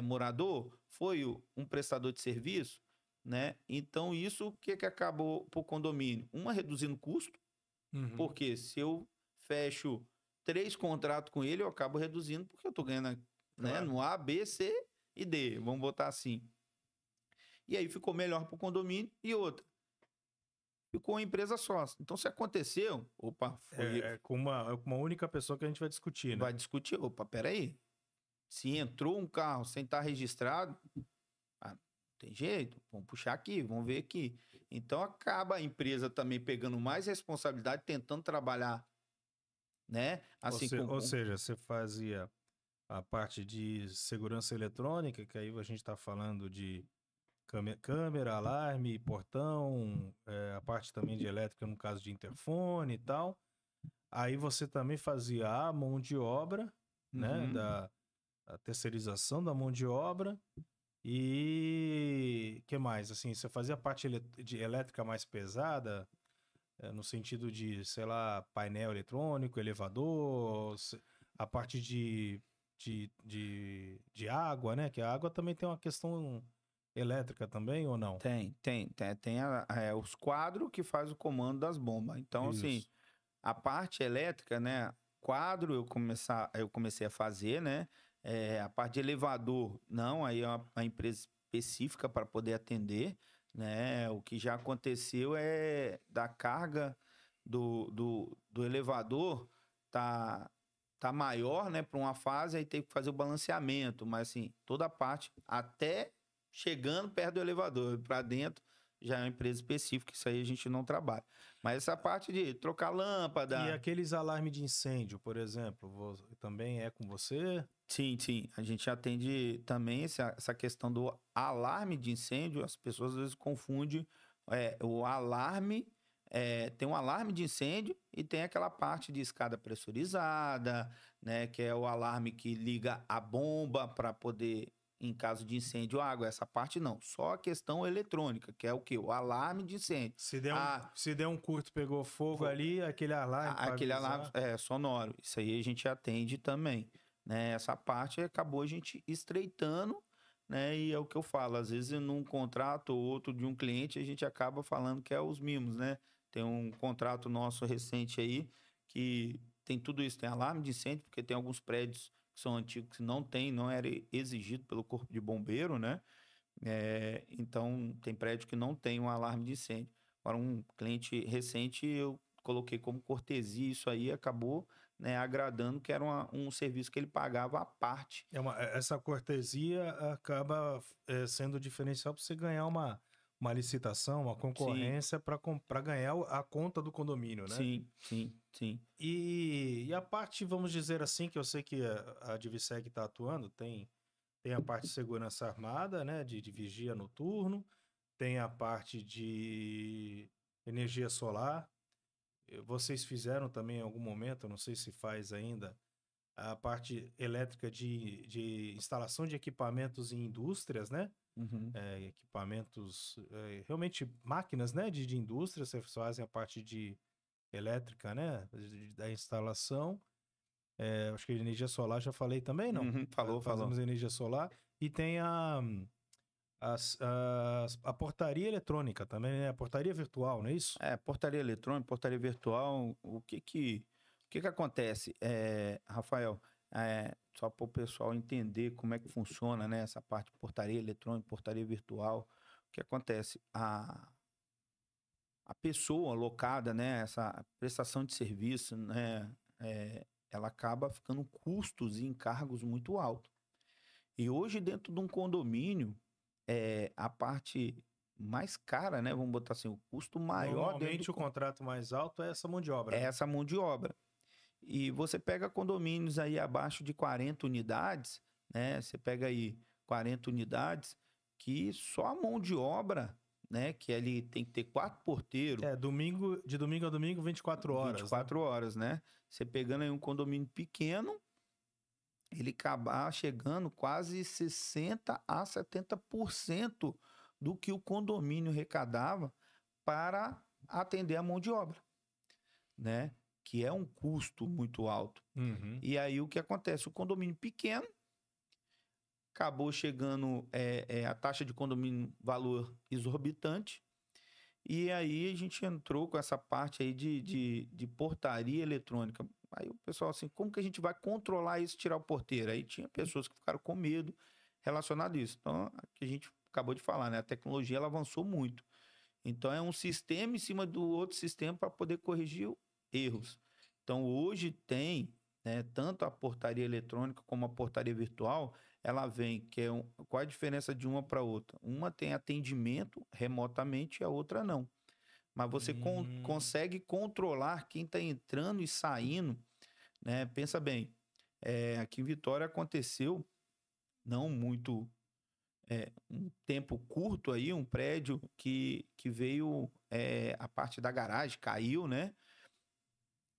morador? Foi um prestador de serviço? Né? Então, isso o que, que acabou para o condomínio? Uma, reduzindo custo, Uhum. porque se eu fecho 3 contratos com ele, eu acabo reduzindo, porque eu estou ganhando, né, Claro. no A, B, C e D, vamos botar assim. E aí ficou melhor para o condomínio. E outra, ficou a empresa sócia. Então, se aconteceu, opa, É com uma única pessoa que a gente vai discutir, né? vai discutir, opa, peraí. Se entrou um carro sem estar registrado, tem jeito, vamos puxar aqui, vamos ver aqui. Então acaba a empresa também pegando mais responsabilidade, tentando trabalhar, né? Ou, Assim se- com. ou seja, você fazia a parte de segurança eletrônica, que aí a gente está falando de câmera, alarme, portão, a parte também de elétrica, no caso de interfone e tal. Aí você também fazia a mão de obra, né? Uhum. A terceirização da mão de obra. E que mais? Assim, você fazia a parte de elétrica mais pesada, no sentido de, sei lá, painel eletrônico, elevador, a parte de água, né? Que a água também tem uma questão elétrica também, ou não? Tem os quadros que faz o comando das bombas. Então, assim, Isso. a parte elétrica, né? Quadro eu comecei a fazer, né? A parte de elevador, não, aí é uma empresa específica para poder atender, né? O que já aconteceu é da carga do elevador tá maior, né? Para uma fase, aí tem que fazer o balanceamento, mas assim, toda a parte até chegando perto do elevador, para dentro, já é uma empresa específica, isso aí a gente não trabalha. Mas essa parte de trocar E lâmpada, aqueles alarmes de incêndio, por exemplo, também é com você? sim, sim, a gente atende também essa questão do alarme de incêndio. As pessoas às vezes confundem o alarme, tem um alarme de incêndio e tem aquela parte de escada pressurizada, né, que é o alarme que liga a bomba para poder, em caso de incêndio, água. Essa parte não, só a questão eletrônica, que é o quê? O alarme de incêndio. Se der um, Ah, se der um curto, pegou fogo ali, aquele alarme para aquele alarme avisar. sonoro, isso aí a gente atende também, né? Essa parte acabou a gente estreitando, né? E é o que eu falo, às vezes num contrato ou outro de um cliente a gente acaba falando que é os mimos, né? Tem um contrato nosso recente aí que tem tudo isso, tem alarme de incêndio, porque tem alguns prédios que são antigos que não tem, não era exigido pelo Corpo de Bombeiro, né? Então, tem prédio que não tem um alarme de incêndio. Para um cliente recente, eu coloquei como cortesia isso aí, acabou, né, agradando, que era um serviço que ele pagava à parte. Essa cortesia acaba sendo diferencial para você ganhar uma licitação, uma Sim, concorrência para ganhar a conta do condomínio, né? sim, sim, sim. E a parte, vamos dizer assim, que eu sei que a Diviseg está atuando, tem a parte de segurança armada, né, de vigia noturno, tem a parte de energia solar. Vocês fizeram também em algum momento, eu não sei se faz ainda, a parte elétrica de instalação de equipamentos em indústrias, né? Uhum. Equipamentos, realmente máquinas, né? De indústria, vocês fazem a parte de elétrica, né? Da instalação. Acho que energia solar já falei também, não? Uhum, falou. Fazemos energia solar. E tem a portaria eletrônica também, né? A portaria virtual, não é isso? Portaria eletrônica, portaria virtual, o que que acontece, Rafael? Só para o pessoal entender como é que funciona, né, essa parte de portaria eletrônica, portaria virtual. O que acontece? A pessoa locada, né, essa prestação de serviço, né, ela acaba ficando custos e encargos muito altos. E hoje, dentro de um condomínio, a parte mais cara, né? Vamos botar assim, o custo maior dentro Normalmente do o contrato mais alto é essa mão de obra. é né? essa mão de obra. E você pega condomínios aí abaixo de 40 unidades, né? Você pega aí 40 unidades, que só a mão de obra, né? Que ali tem que ter 4 porteiros, É, de domingo a domingo, 24 horas, 24 horas, né? Você pegando aí um condomínio pequeno, ele acabar chegando quase 60 a 70% do que o condomínio arrecadava para atender a mão de obra, né? Que é um custo muito alto. né? Uhum. E aí o que acontece? O condomínio pequeno acabou chegando a taxa de condomínio valor exorbitante. E aí a gente entrou com essa parte aí de portaria eletrônica. Aí o pessoal assim, como que a gente vai controlar isso, tirar o porteiro? Aí tinha pessoas que ficaram com medo relacionado a isso. Então, que a gente acabou de falar, né? A tecnologia ela avançou muito. Então é um sistema em cima do outro sistema para poder corrigir erros. Então hoje tem, né, tanto a portaria eletrônica como a portaria virtual, ela vem, qual a diferença de uma para outra? Uma tem atendimento remotamente e a outra não. Mas você consegue controlar quem está entrando e saindo, né? Pensa bem, aqui em Vitória aconteceu, não muito um tempo curto aí, um prédio que veio, a parte da garagem caiu, né?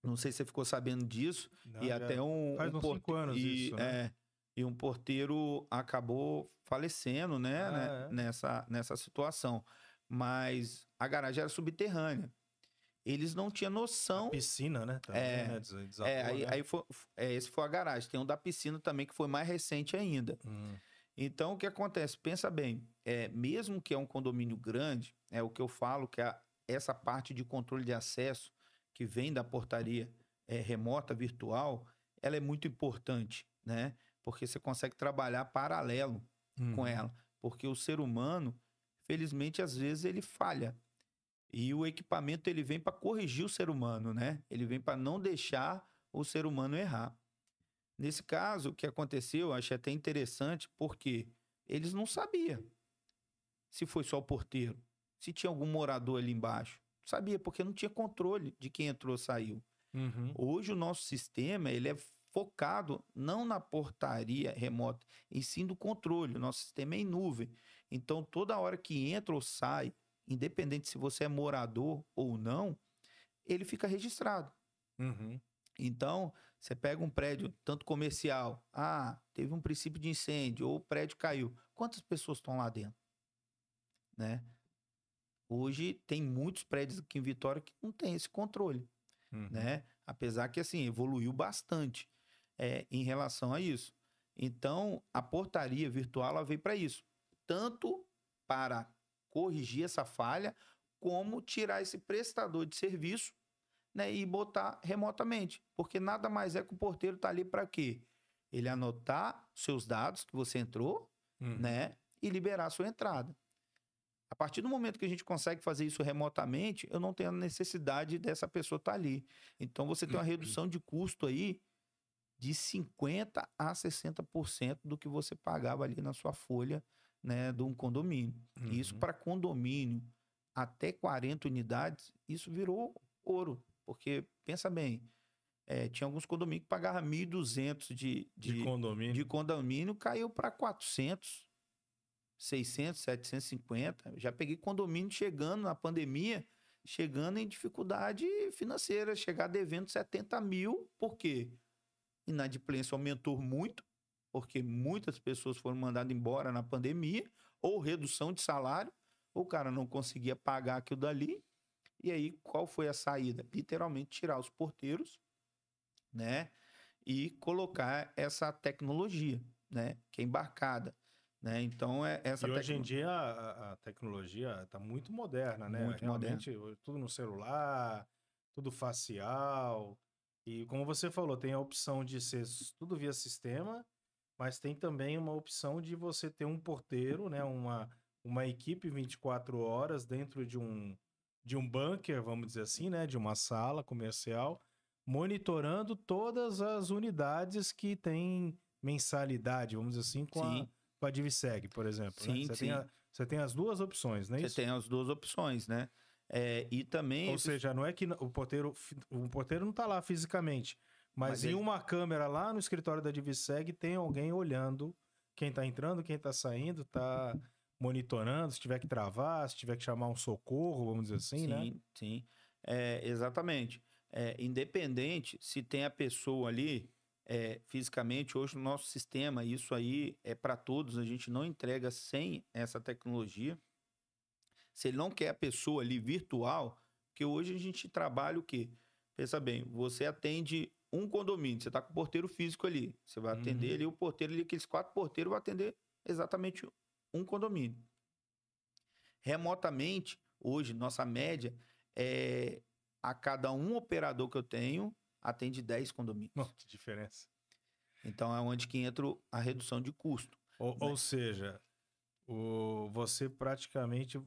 Não sei se você ficou sabendo disso. Não, E já até faz uns 5 anos isso, né? e um porteiro acabou falecendo, né, Ah, é. nessa situação. Mas a garagem era subterrânea. Eles não tinham A noção. piscina, né? Também, né? Desabou, né? Aí esse foi a garagem. Tem um da piscina também que foi mais recente ainda. Hum. Então, o que acontece? Pensa bem, mesmo que é um condomínio grande, é o que eu falo, que essa parte de controle de acesso que vem da portaria remota, virtual, ela é muito importante, né? Porque você consegue trabalhar paralelo com ela. Porque o ser humano, felizmente, às vezes ele falha. E o equipamento ele vem para corrigir o ser humano, né? Ele vem para não deixar o ser humano errar. Nesse caso, o que aconteceu, eu achei até interessante, porque eles não sabiam se foi só o porteiro, se tinha algum morador ali embaixo. Sabia, porque não tinha controle de quem entrou ou saiu. Uhum. Hoje o nosso sistema ele é focado não na portaria remota, e sim do controle. O nosso sistema é em nuvem. Então, toda hora que entra ou sai, independente se você é morador ou não, ele fica registrado. Uhum. Então, você pega um prédio, tanto comercial, teve um princípio de incêndio, ou o prédio caiu. Quantas pessoas estão lá dentro? Né? Hoje tem muitos prédios aqui em Vitória que não tem esse controle, Uhum. né? Apesar que, assim, evoluiu bastante em relação a isso. Então, a portaria virtual ela veio para isso. Tanto para corrigir essa falha, como tirar esse prestador de serviço, né, e botar remotamente. Porque nada mais é que o porteiro tá ali para quê? Ele anotar seus dados que você entrou, né, e liberar a sua entrada. A partir do momento que a gente consegue fazer isso remotamente, eu não tenho a necessidade dessa pessoa estar ali. Então você tem uma redução de custo aí de 50% a 60% do que você pagava ali na sua folha, né, de um condomínio. Isso para condomínio até 40 unidades, isso virou ouro. Porque, pensa bem, tinha alguns condomínios que pagavam 1.200 de condomínio, caiu para 400, 600, 750. Já peguei condomínio chegando na pandemia, chegando em dificuldade financeira, chegar devendo 70 mil. Por quê? Inadimplência aumentou muito, porque muitas pessoas foram mandadas embora na pandemia, ou redução de salário, o cara não conseguia pagar aquilo dali. E aí, qual foi a saída? Literalmente tirar os porteiros, né? E colocar essa tecnologia, né? Que é embarcada, né? Então, essa E hoje em dia a tecnologia está muito moderna, né? Muito moderna. Realmente, tudo no celular, tudo facial. E como você falou, tem a opção de ser tudo via sistema, mas tem também uma opção de você ter um porteiro, né? Uma equipe 24 horas dentro de um bunker, vamos dizer assim, né? De uma sala comercial, monitorando todas as unidades que têm mensalidade, vamos dizer assim, com Sim, a Diviseg, por exemplo, né? sim, Você tem sim. Você tem as duas opções, não é Você isso? tem as duas opções, né? E também... Ou seja, não é que o porteiro não está lá fisicamente, mas em uma câmera lá no escritório da Diviseg tem alguém olhando quem está entrando, quem está saindo, está monitorando, se tiver que travar, se tiver que chamar um socorro, vamos dizer assim, né? Sim, sim. Exatamente. Independente se tem a pessoa ali fisicamente, hoje no nosso sistema, isso aí é para todos, a gente não entrega sem essa tecnologia. Se ele não quer a pessoa ali virtual, porque hoje a gente trabalha o quê? Pensa bem, você atende um condomínio, você está com o porteiro físico ali, você vai atender ali o porteiro ali, aqueles 4 porteiros vão atender exatamente um condomínio. Remotamente, hoje, nossa média é a cada um operador que eu tenho, atende 10 condomínios. Oh, que diferença. Então, é onde que entra a redução de custo. Ou seja, você praticamente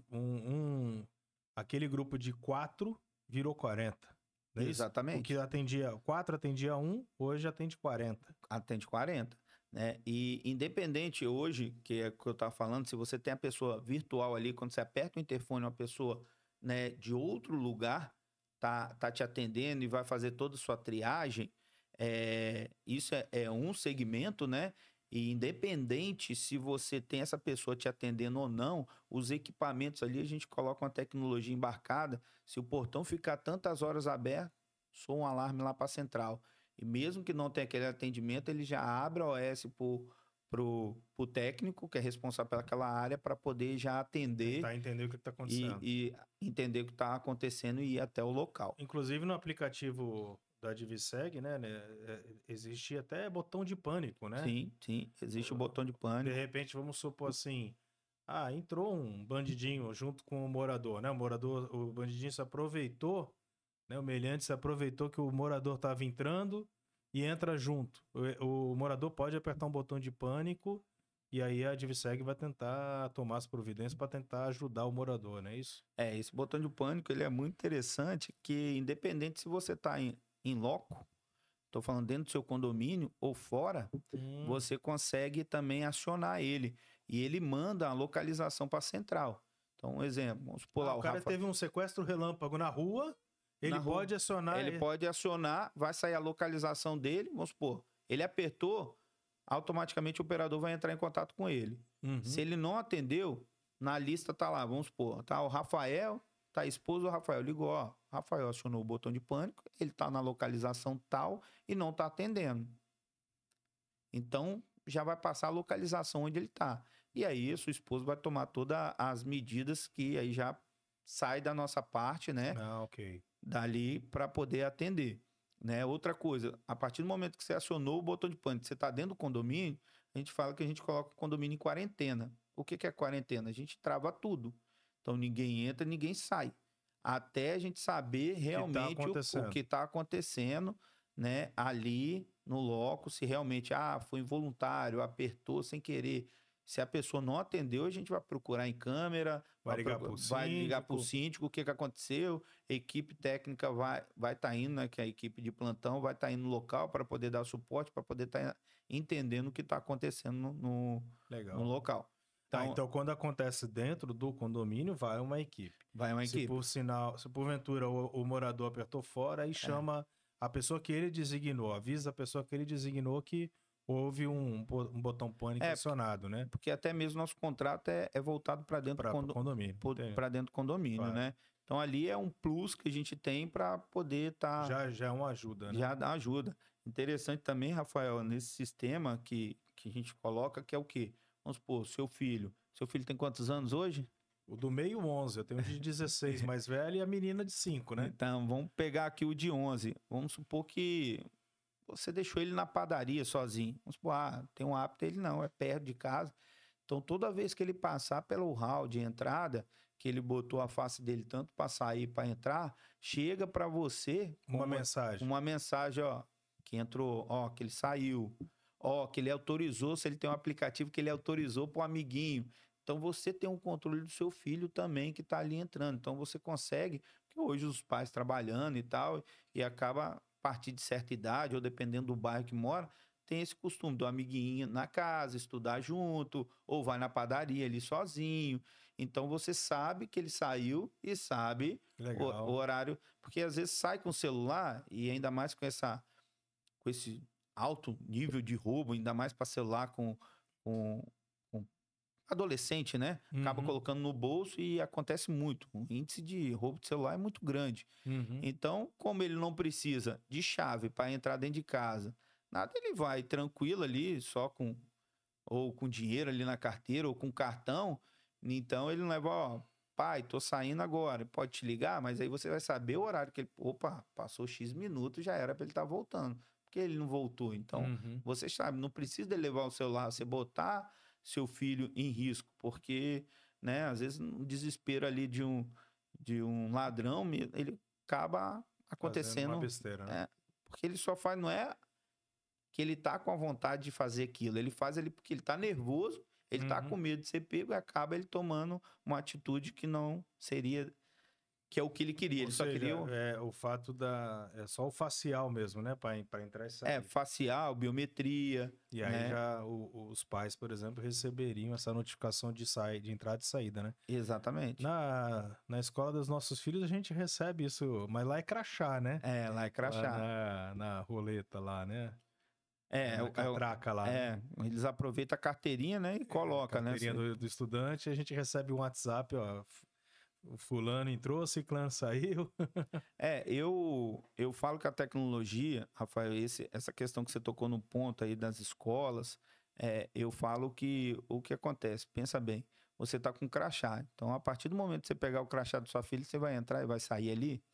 aquele grupo de 4 virou 40. Não é isso? Exatamente. O que atendia 4 atendia 1, hoje atende 40. Atende 40. Né? E independente hoje, que é o que eu estava falando, se você tem a pessoa virtual ali, quando você aperta o interfone, uma pessoa, né, de outro lugar tá te atendendo e vai fazer toda a sua triagem, isso é um segmento, né? E independente se você tem essa pessoa te atendendo ou não, os equipamentos ali, a gente coloca uma tecnologia embarcada. Se o portão ficar tantas horas aberto, soa um alarme lá para a central. E mesmo que não tenha aquele atendimento, ele já abre a OS pro técnico, que é responsável pelaquela área, para poder já atender. Tentar entender o que está acontecendo. E entender o que está acontecendo e ir até o local. Inclusive no aplicativo da Diviseg, né, existe até botão de pânico, né? Sim, existe o botão de pânico. De repente, vamos supor assim, entrou um bandidinho junto com o morador, né? O bandidinho se aproveitou, né? O meliante se aproveitou que o morador estava entrando e entra junto. O morador pode apertar um botão de pânico e aí a Diviseg vai tentar tomar as providências para tentar ajudar o morador, não é isso? Esse botão de pânico ele é muito interessante, que independente se você está em loco, estou falando dentro do seu condomínio ou fora, você consegue também acionar ele. E ele manda a localização para a central. Então, um exemplo, vamos supor lá, o cara teve um sequestro relâmpago na rua, ele pode acionar... Ele pode acionar, vai sair a localização dele, vamos supor, ele apertou, automaticamente o operador vai entrar em contato com ele. Se ele não atendeu, na lista tá lá, vamos supor, tá o Rafael, tá a esposa do Rafael, ligou, ó, Rafael acionou o botão de pânico, ele tá na localização tal e não tá atendendo. Então, já vai passar a localização onde ele tá. E aí, sua esposa vai tomar todas as medidas que aí já sai da nossa parte, né? Ok. Dali para poder atender. Né? Outra coisa, a partir do momento que você acionou o botão de pânico, você está dentro do condomínio, a gente fala que a gente coloca o condomínio em quarentena. O que é quarentena? A gente trava tudo. Então, ninguém entra, ninguém sai. Até a gente saber realmente o que está acontecendo, né? Ali no loco, se realmente foi involuntário, apertou sem querer. Se a pessoa não atendeu, a gente vai procurar em câmera, vai ligar para o síndico, o que aconteceu, a equipe técnica vai estar indo, né, que é a equipe de plantão vai estar indo no local para poder dar suporte, para poder estar entendendo o que está acontecendo no local. Então, quando acontece dentro do condomínio, vai uma equipe. Vai uma equipe. Se porventura o morador apertou fora, aí chama a pessoa que ele designou, avisa a pessoa que ele designou que houve um botão pânico acionado, né? Porque até mesmo nosso contrato é voltado para dentro do condomínio. Para dentro do condomínio, claro. Né? Então ali é um plus que a gente tem para poder estar. Já é uma ajuda, né? Já dá ajuda. Interessante também, Rafael, nesse sistema que a gente coloca, que é o quê? Vamos supor, seu filho. Seu filho tem quantos anos hoje? O do meio, 11. Eu tenho um de 16 mais velho e a menina de 5, né? Então, vamos pegar aqui o de 11. Vamos supor que você deixou ele na padaria sozinho. Vamos supor, tem um hábito, ele não, é perto de casa. Então, toda vez que ele passar pelo hall de entrada, que ele botou a face dele tanto para sair para entrar, chega para você uma mensagem. Uma mensagem, ó, que entrou, ó, que ele saiu, ó, que ele autorizou, se ele tem um aplicativo que ele autorizou para o amiguinho. Então, você tem um controle do seu filho também que está ali entrando. Então, você consegue, porque hoje os pais trabalhando e tal, e acaba a partir de certa idade, ou dependendo do bairro que mora, tem esse costume do amiguinho na casa, estudar junto, ou vai na padaria ali sozinho. Então você sabe que ele saiu e sabe o horário, porque às vezes sai com o celular e ainda mais com esse alto nível de roubo, ainda mais para celular com adolescente, né? Acaba colocando no bolso e acontece muito. O índice de roubo de celular é muito grande. Então, como ele não precisa de chave para entrar dentro de casa, nada, ele vai tranquilo ali, ou com dinheiro ali na carteira, ou com cartão. Então, ele não leva, ó, pai, tô saindo agora, pode te ligar? Mas aí você vai saber o horário que ele... Opa, passou X minutos, já era para ele estar voltando. Por que ele não voltou? Então, você sabe, não precisa de levar o celular, você botar seu filho em risco, porque, né, às vezes, no desespero ali de um ladrão, ele acaba acontecendo uma besteira, né? porque ele só faz, não é que ele tá com a vontade de fazer aquilo, ele faz ali porque ele tá nervoso, ele tá com medo de ser pego e acaba ele tomando uma atitude que não seria, que é o que ele queria. Ou Ele seja, só queria o fato é só o facial mesmo, né, para entrar e sair. facial, biometria. E aí já os pais, por exemplo, receberiam essa notificação de entrada e saída, né? Exatamente. Na escola dos nossos filhos a gente recebe isso, mas lá é crachá, né? Lá é crachá. Lá na roleta lá, né? Na catraca lá. Né? Eles aproveitam a carteirinha, né, e colocam, né? A carteirinha do estudante, a gente recebe um WhatsApp, ó, o fulano entrou, ciclano saiu. Eu falo que a tecnologia, Rafael, essa questão que você tocou no ponto aí das escolas, eu falo que o que acontece, pensa bem, você tá com crachá, então a partir do momento que você pegar o crachá do sua filha, você vai entrar e vai sair ali,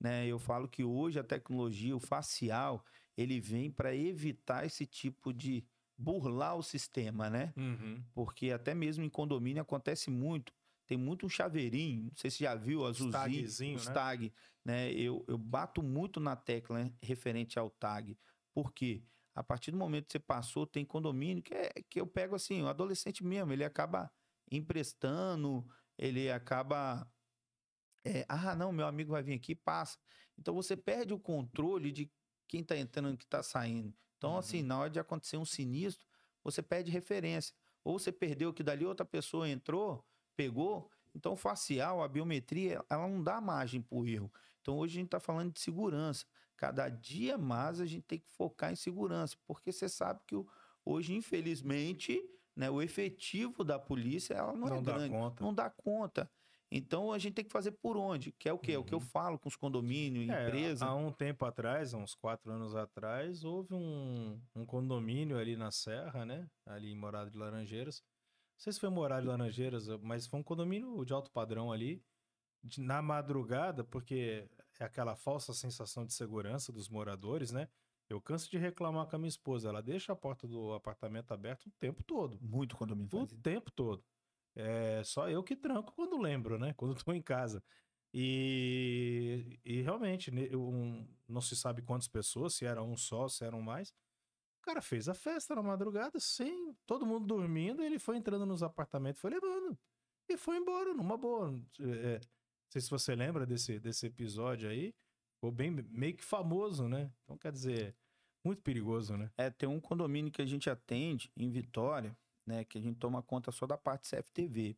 né? Eu falo que hoje a tecnologia, o facial, ele vem para evitar esse tipo de burlar o sistema, né? Porque até mesmo em condomínio acontece muito. Tem muito um chaveirinho, não sei se já viu, azulzinho, os tag, né? Eu bato muito na tecla, né, referente ao tag. Por quê? A partir do momento que você passou, tem condomínio que eu pego assim, o adolescente mesmo, ele acaba emprestando, ele acaba... não, meu amigo vai vir aqui, passa. Então você perde o controle de quem está entrando e quem está saindo. Então, assim, na hora de acontecer um sinistro, você perde referência. Ou você perdeu que dali outra pessoa entrou, pegou. Então, o facial, a biometria, ela não dá margem para o erro. Então, hoje a gente está falando de segurança. Cada dia mais a gente tem que focar em segurança, porque você sabe que hoje, infelizmente, né, o efetivo da polícia ela não é grande, não dá conta. Então, a gente tem que fazer por onde? Que é o quê? É o que eu falo com os condomínios, empresas. Há um tempo atrás, uns 4 anos atrás, houve um condomínio ali na Serra, né? Ali em Morada de Laranjeiras. Não sei se foi Morada de Laranjeiras, mas foi um condomínio de alto padrão ali. Na madrugada, porque é aquela falsa sensação de segurança dos moradores, né? Eu canso de reclamar com a minha esposa. Ela deixa a porta do apartamento aberta o tempo todo. Muito condomínio faz isso. O tempo todo. É só eu que tranco quando lembro, né? Quando tô em casa. E realmente, não se sabe quantas pessoas, se era um só, se eram mais. O cara fez a festa na madrugada, sem todo mundo dormindo, ele foi entrando nos apartamentos, foi levando. E foi embora, numa boa. Não sei se você lembra desse episódio aí. Ficou meio que famoso, né? Então, quer dizer, muito perigoso, né? Tem um condomínio que a gente atende em Vitória, né? Que a gente toma conta só da parte CFTV.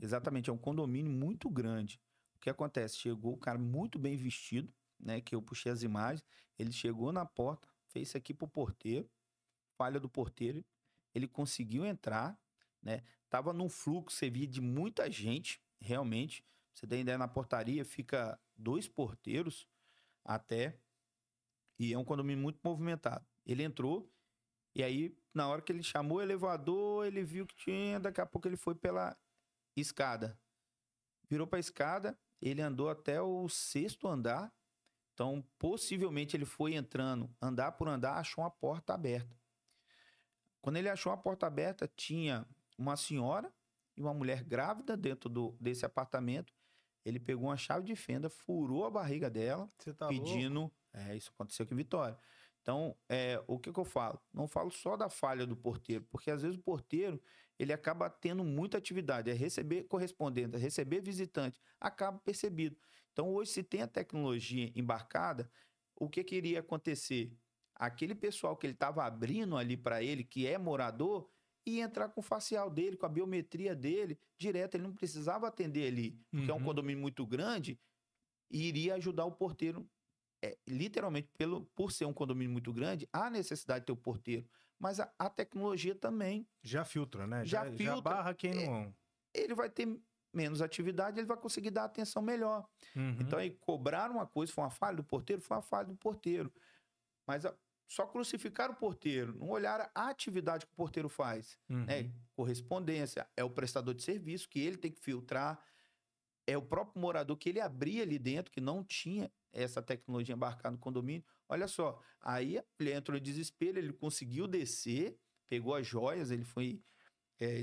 Exatamente, é um condomínio muito grande. O que acontece? Chegou o cara muito bem vestido, né? Que eu puxei as imagens. Ele chegou na porta, fez isso aqui pro porteiro, falha do porteiro. Ele conseguiu entrar, né? Tava num fluxo, você via de muita gente, realmente. Você tem ideia, na portaria fica 2 porteiros até. E é um condomínio muito movimentado. Ele entrou, e aí, na hora que ele chamou o elevador, ele viu que tinha, daqui a pouco ele foi pela escada. Virou para a escada, ele andou até o 6º andar. Então, possivelmente, ele foi entrando, andar por andar, achou uma porta aberta. Quando ele achou a porta aberta, tinha uma senhora e uma mulher grávida dentro desse apartamento. Ele pegou uma chave de fenda, furou a barriga dela, pedindo... louco? Isso aconteceu aqui em Vitória. Então, o que eu falo? Não falo só da falha do porteiro, porque às vezes o porteiro, ele acaba tendo muita atividade, é receber correspondente, é receber visitante, acaba percebido. Então, hoje, se tem a tecnologia embarcada, o que iria acontecer? aquele pessoal que ele estava abrindo ali para ele, que é morador, ia entrar com o facial dele, com a biometria dele, direto. Ele não precisava atender ali, porque é um condomínio muito grande e iria ajudar o porteiro. Literalmente, por ser um condomínio muito grande, há necessidade de ter o porteiro. Mas a tecnologia também. Já filtra, né? Já filtra. Já barra quem não... Ele vai ter menos atividade, ele vai conseguir dar atenção melhor. Então, aí, cobrar uma coisa, foi uma falha do porteiro? Foi uma falha do porteiro. Mas só crucificar o porteiro, não olhar a atividade que o porteiro faz. Né? Correspondência, é o prestador de serviço, que ele tem que filtrar, é o próprio morador que ele abria ali dentro, que não tinha essa tecnologia embarcada no condomínio. Olha só, aí ele entrou em desespero, ele conseguiu descer, pegou as joias, ele foi...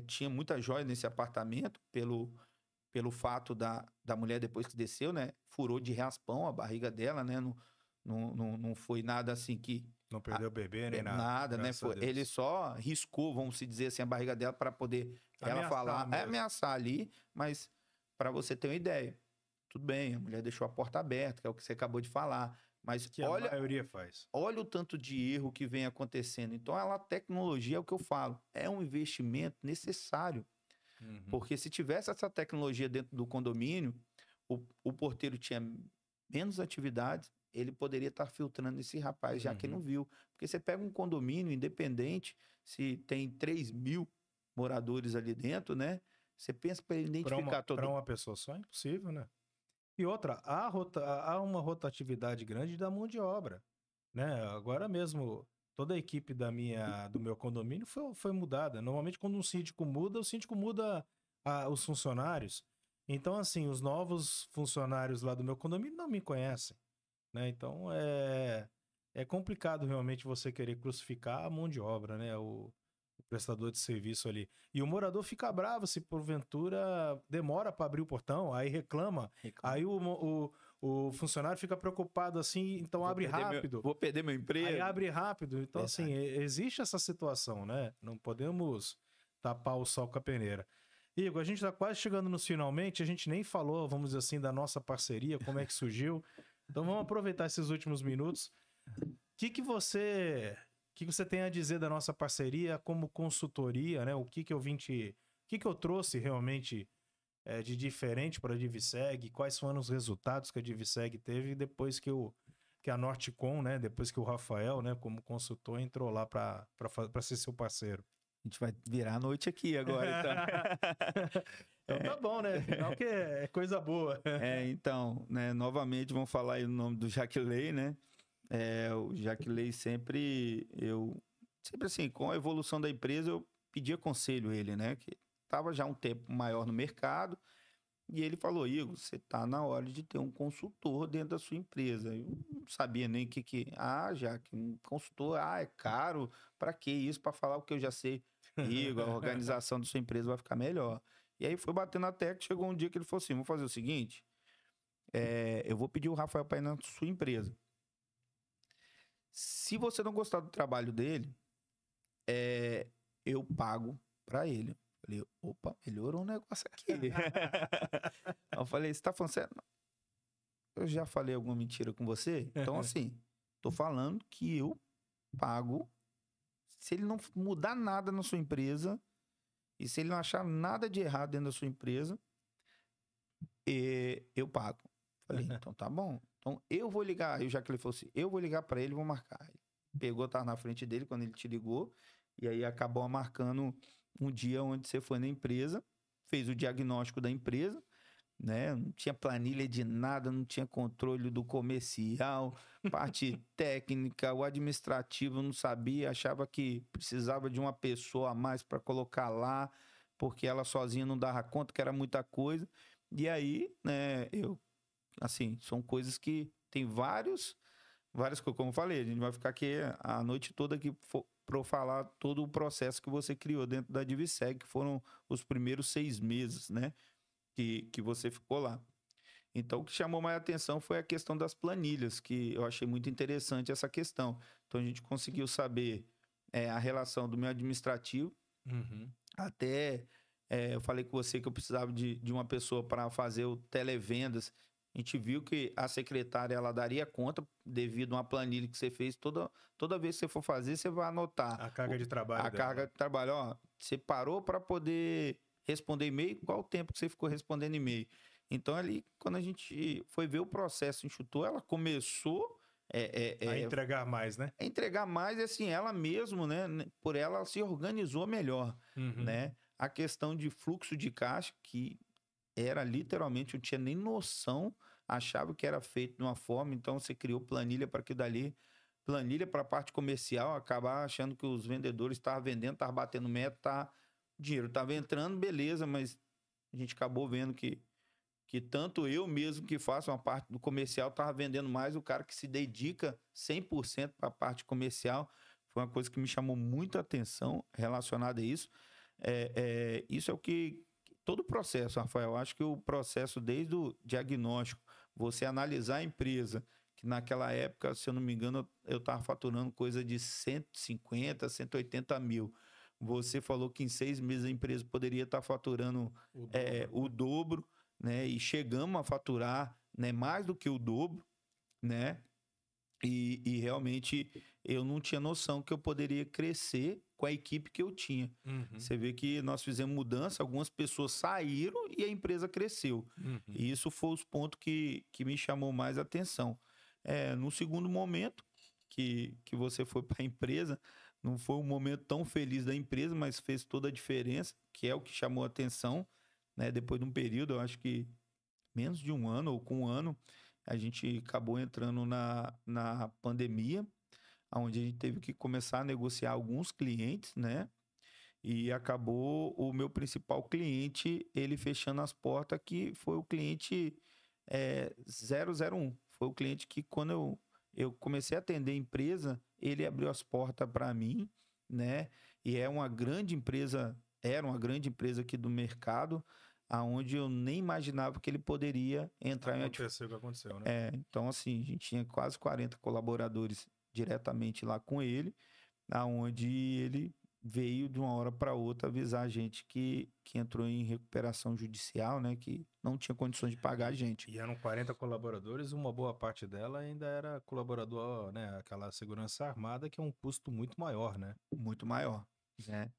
tinha muitas joias nesse apartamento, pelo fato da mulher, depois que desceu, né? Furou de raspão a barriga dela, né? Não foi nada assim que... Não perdeu o bebê nem nada. Nada, né? Ele só riscou, vamos se dizer assim, a barriga dela para poder ela falar, ameaçar ali, mas para você ter uma ideia. Tudo bem, a mulher deixou a porta aberta, que é o que você acabou de falar. Mas que a maioria faz. Olha o tanto de erro que vem acontecendo. Então, a tecnologia é o que eu falo. É um investimento necessário. Porque se tivesse essa tecnologia dentro do condomínio, o porteiro tinha menos atividades, ele poderia estar filtrando esse rapaz, já que não viu. Porque você pega um condomínio independente, se tem 3.000 moradores ali dentro, né? Você pensa para ele identificar todo... Para uma pessoa só é impossível, né? E outra, há uma rotatividade grande da mão de obra, né? Agora mesmo, toda a equipe do meu condomínio foi mudada. Normalmente, quando um síndico muda, o síndico muda os funcionários. Então, assim, os novos funcionários lá do meu condomínio não me conhecem, né? Então, é complicado realmente você querer crucificar a mão de obra, né? O prestador de serviço ali. E o morador fica bravo se porventura demora para abrir o portão, aí reclama. Aí o funcionário fica preocupado assim, então abre rápido. Vou perder meu emprego. Aí abre rápido. Então, assim, existe essa situação, né? Não podemos tapar o sol com a peneira. Igor, a gente está quase chegando nos finalmente, a gente nem falou, vamos dizer assim, da nossa parceria, como é que surgiu. Então vamos aproveitar esses últimos minutos. O que você tem a dizer da nossa parceria como consultoria, né? O que eu trouxe realmente de diferente para a Diviseg? Quais foram os resultados que a Diviseg teve depois que a Nortecom, né? Depois que o Rafael, né? Como consultor, entrou lá para ser seu parceiro. A gente vai virar a noite aqui agora, então. Então tá bom, né? Afinal que é coisa boa. Então, né? Novamente vamos falar aí o nome do Jacqueline, né? O Jacqueline sempre assim, com a evolução da empresa, eu pedia conselho a ele, né? Que estava já um tempo maior no mercado, e ele falou: Igor, você está na hora de ter um consultor dentro da sua empresa. Eu não sabia nem o que... Jaque, um consultor, é caro, para que isso? Para falar o que eu já sei. Igor, a organização da sua empresa vai ficar melhor. E aí foi batendo a tecla, chegou um dia que ele falou assim: vamos fazer o seguinte, eu vou pedir o Rafael para ir na sua empresa. Se você não gostar do trabalho dele, eu pago para ele. Falei, opa, melhorou um negócio aqui. Eu falei, você tá falando sério? Eu já falei alguma mentira com você? Então, assim, tô falando que eu pago. Se ele não mudar nada na sua empresa, e se ele não achar nada de errado dentro da sua empresa, eu pago. Falei, então tá bom. Então, eu vou ligar. Aí, já que ele falou assim, eu vou ligar para ele e vou marcar. Ele pegou, tava na frente dele quando ele te ligou, e aí acabou marcando um dia onde você foi na empresa, fez o diagnóstico da empresa, né? Não tinha planilha de nada, não tinha controle do comercial, parte técnica, o administrativo não sabia, achava que precisava de uma pessoa a mais para colocar lá, porque ela sozinha não dava conta, que era muita coisa. E aí, né, assim, são coisas que tem várias coisas, como eu falei, a gente vai ficar aqui a noite toda aqui para falar todo o processo que você criou dentro da Diviseg, que foram os primeiros 6 meses, né, que você ficou lá. Então, o que chamou mais atenção foi a questão das planilhas, que eu achei muito interessante essa questão. Então, a gente conseguiu saber a relação do meu administrativo, até eu falei com você que eu precisava de uma pessoa para fazer o televendas. A gente viu que a secretária ela daria conta devido a uma planilha que você fez. Toda vez que você for fazer, você vai anotar A carga de trabalho a dela. carga de trabalho. Ó, você parou para poder responder e-mail, qual o tempo que você ficou respondendo e-mail? Então, ali, quando a gente foi ver o processo, enxutou, ela começou A entregar mais, né? a entregar mais, e assim, ela mesmo, né, por ela se organizou melhor, Uhum. né? A questão de fluxo de caixa, que era literalmente, eu não tinha nem noção, achava que era feito de uma forma, então você criou planilha para aquilo dali, planilha para a parte comercial, acabar achando que os vendedores estavam vendendo, estavam batendo meta, o dinheiro estava entrando, beleza, mas a gente acabou vendo que tanto eu mesmo que faço uma parte do comercial estava vendendo mais, o cara que se dedica 100% para a parte comercial. Foi uma coisa que me chamou muita atenção relacionada a isso. Isso é o que... Todo o processo, Rafael, acho que o processo desde o diagnóstico, você analisar a empresa, que naquela época, se eu não me engano, eu estava faturando coisa de 150, 180 mil. Você falou que em 6 meses a empresa poderia estar faturando o dobro, né? E chegamos a faturar, né, mais do que o dobro, né? E realmente eu não tinha noção que eu poderia crescer com a equipe que eu tinha. Uhum. Você vê que nós fizemos mudança, algumas pessoas saíram e a empresa cresceu. Uhum. E isso foi os pontos que me chamou mais atenção. No segundo momento que você foi para a empresa, não foi um momento tão feliz da empresa, mas fez toda a diferença, que é o que chamou a atenção, né? Depois de um período, eu acho que menos de um ano ou com um ano, a gente acabou entrando na pandemia, onde a gente teve que começar a negociar alguns clientes, né? E acabou o meu principal cliente, ele fechando as portas, que foi o cliente 001. Foi o cliente que, quando eu comecei a atender a empresa, ele abriu as portas para mim, né? E era uma grande empresa aqui do mercado, aonde eu nem imaginava que ele poderia entrar Aconteceu o que aconteceu, né? então, assim, a gente tinha quase 40 colaboradores diretamente lá com ele, aonde ele veio de uma hora para outra avisar a gente que entrou em recuperação judicial, né? Que não tinha condições de pagar a gente. E eram 40 colaboradores, uma boa parte dela ainda era colaborador, né? Aquela segurança armada, que é um custo muito maior, né? Muito maior, né?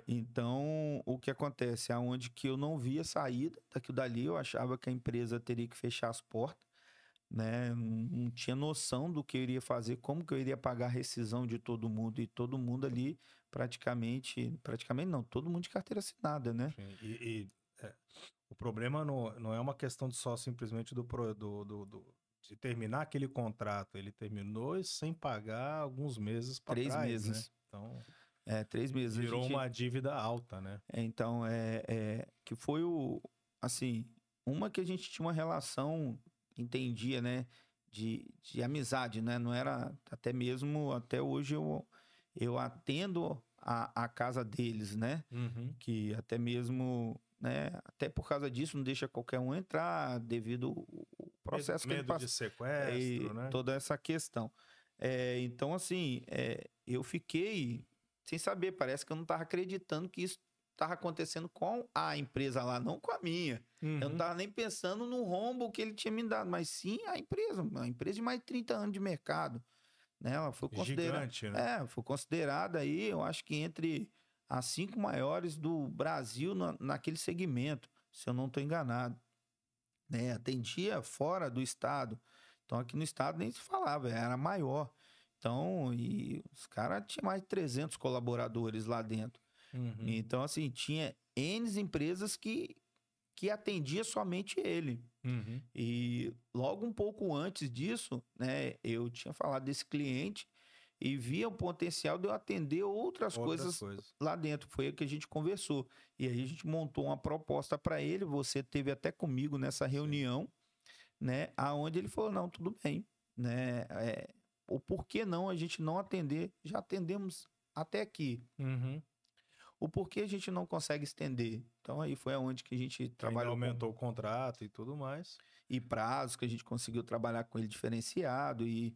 Então, o que acontece? Aonde que eu não via saída daquilo dali, eu achava que a empresa teria que fechar as portas, né? Não tinha noção do que eu iria fazer, como que eu iria pagar a rescisão de todo mundo, e todo mundo ali praticamente não, todo mundo de carteira assinada, né? Sim. O problema não é uma questão de só simplesmente de terminar aquele contrato. Ele terminou sem pagar alguns meses para 3 trás, meses. né? Então, 3 meses. virou uma dívida alta, né? Então, que foi assim, uma que a gente tinha uma relação, entendia, né, de amizade, né? Não era, até mesmo, até hoje eu atendo a casa deles, né? Uhum. Que até mesmo, né, até por causa disso, não deixa qualquer um entrar devido ao processo que ele Medo passa. de sequestro, né? Toda essa questão. Então, assim, eu fiquei sem saber, parece que eu não estava acreditando que isso estava acontecendo com a empresa lá, não com a minha. Uhum. Eu não estava nem pensando no rombo que ele tinha me dado, mas sim a empresa, uma empresa de mais de 30 anos de mercado. Né? Ela foi considerada. Gigante, né? Foi considerada aí, eu acho que entre as 5 maiores do Brasil naquele segmento, se eu não estou enganado. Né? Atendia fora do estado. Então aqui no estado nem se falava, era maior. Então, e os caras tinham mais de 300 colaboradores lá dentro. Uhum. Então, assim, tinha N empresas que atendia somente ele. Uhum. E logo um pouco antes disso, né, eu tinha falado desse cliente e via o potencial de eu atender outras coisas lá dentro. Foi o que a gente conversou. E aí a gente montou uma proposta para ele. Você teve até comigo nessa reunião, né, aonde ele falou: não, tudo bem, né? O porquê não a gente não atender? Já atendemos até aqui. Uhum. O porquê a gente não consegue estender? Então aí foi aonde que a gente trabalhou. Ainda aumentou o contrato e tudo mais. E prazos que a gente conseguiu trabalhar com ele diferenciado e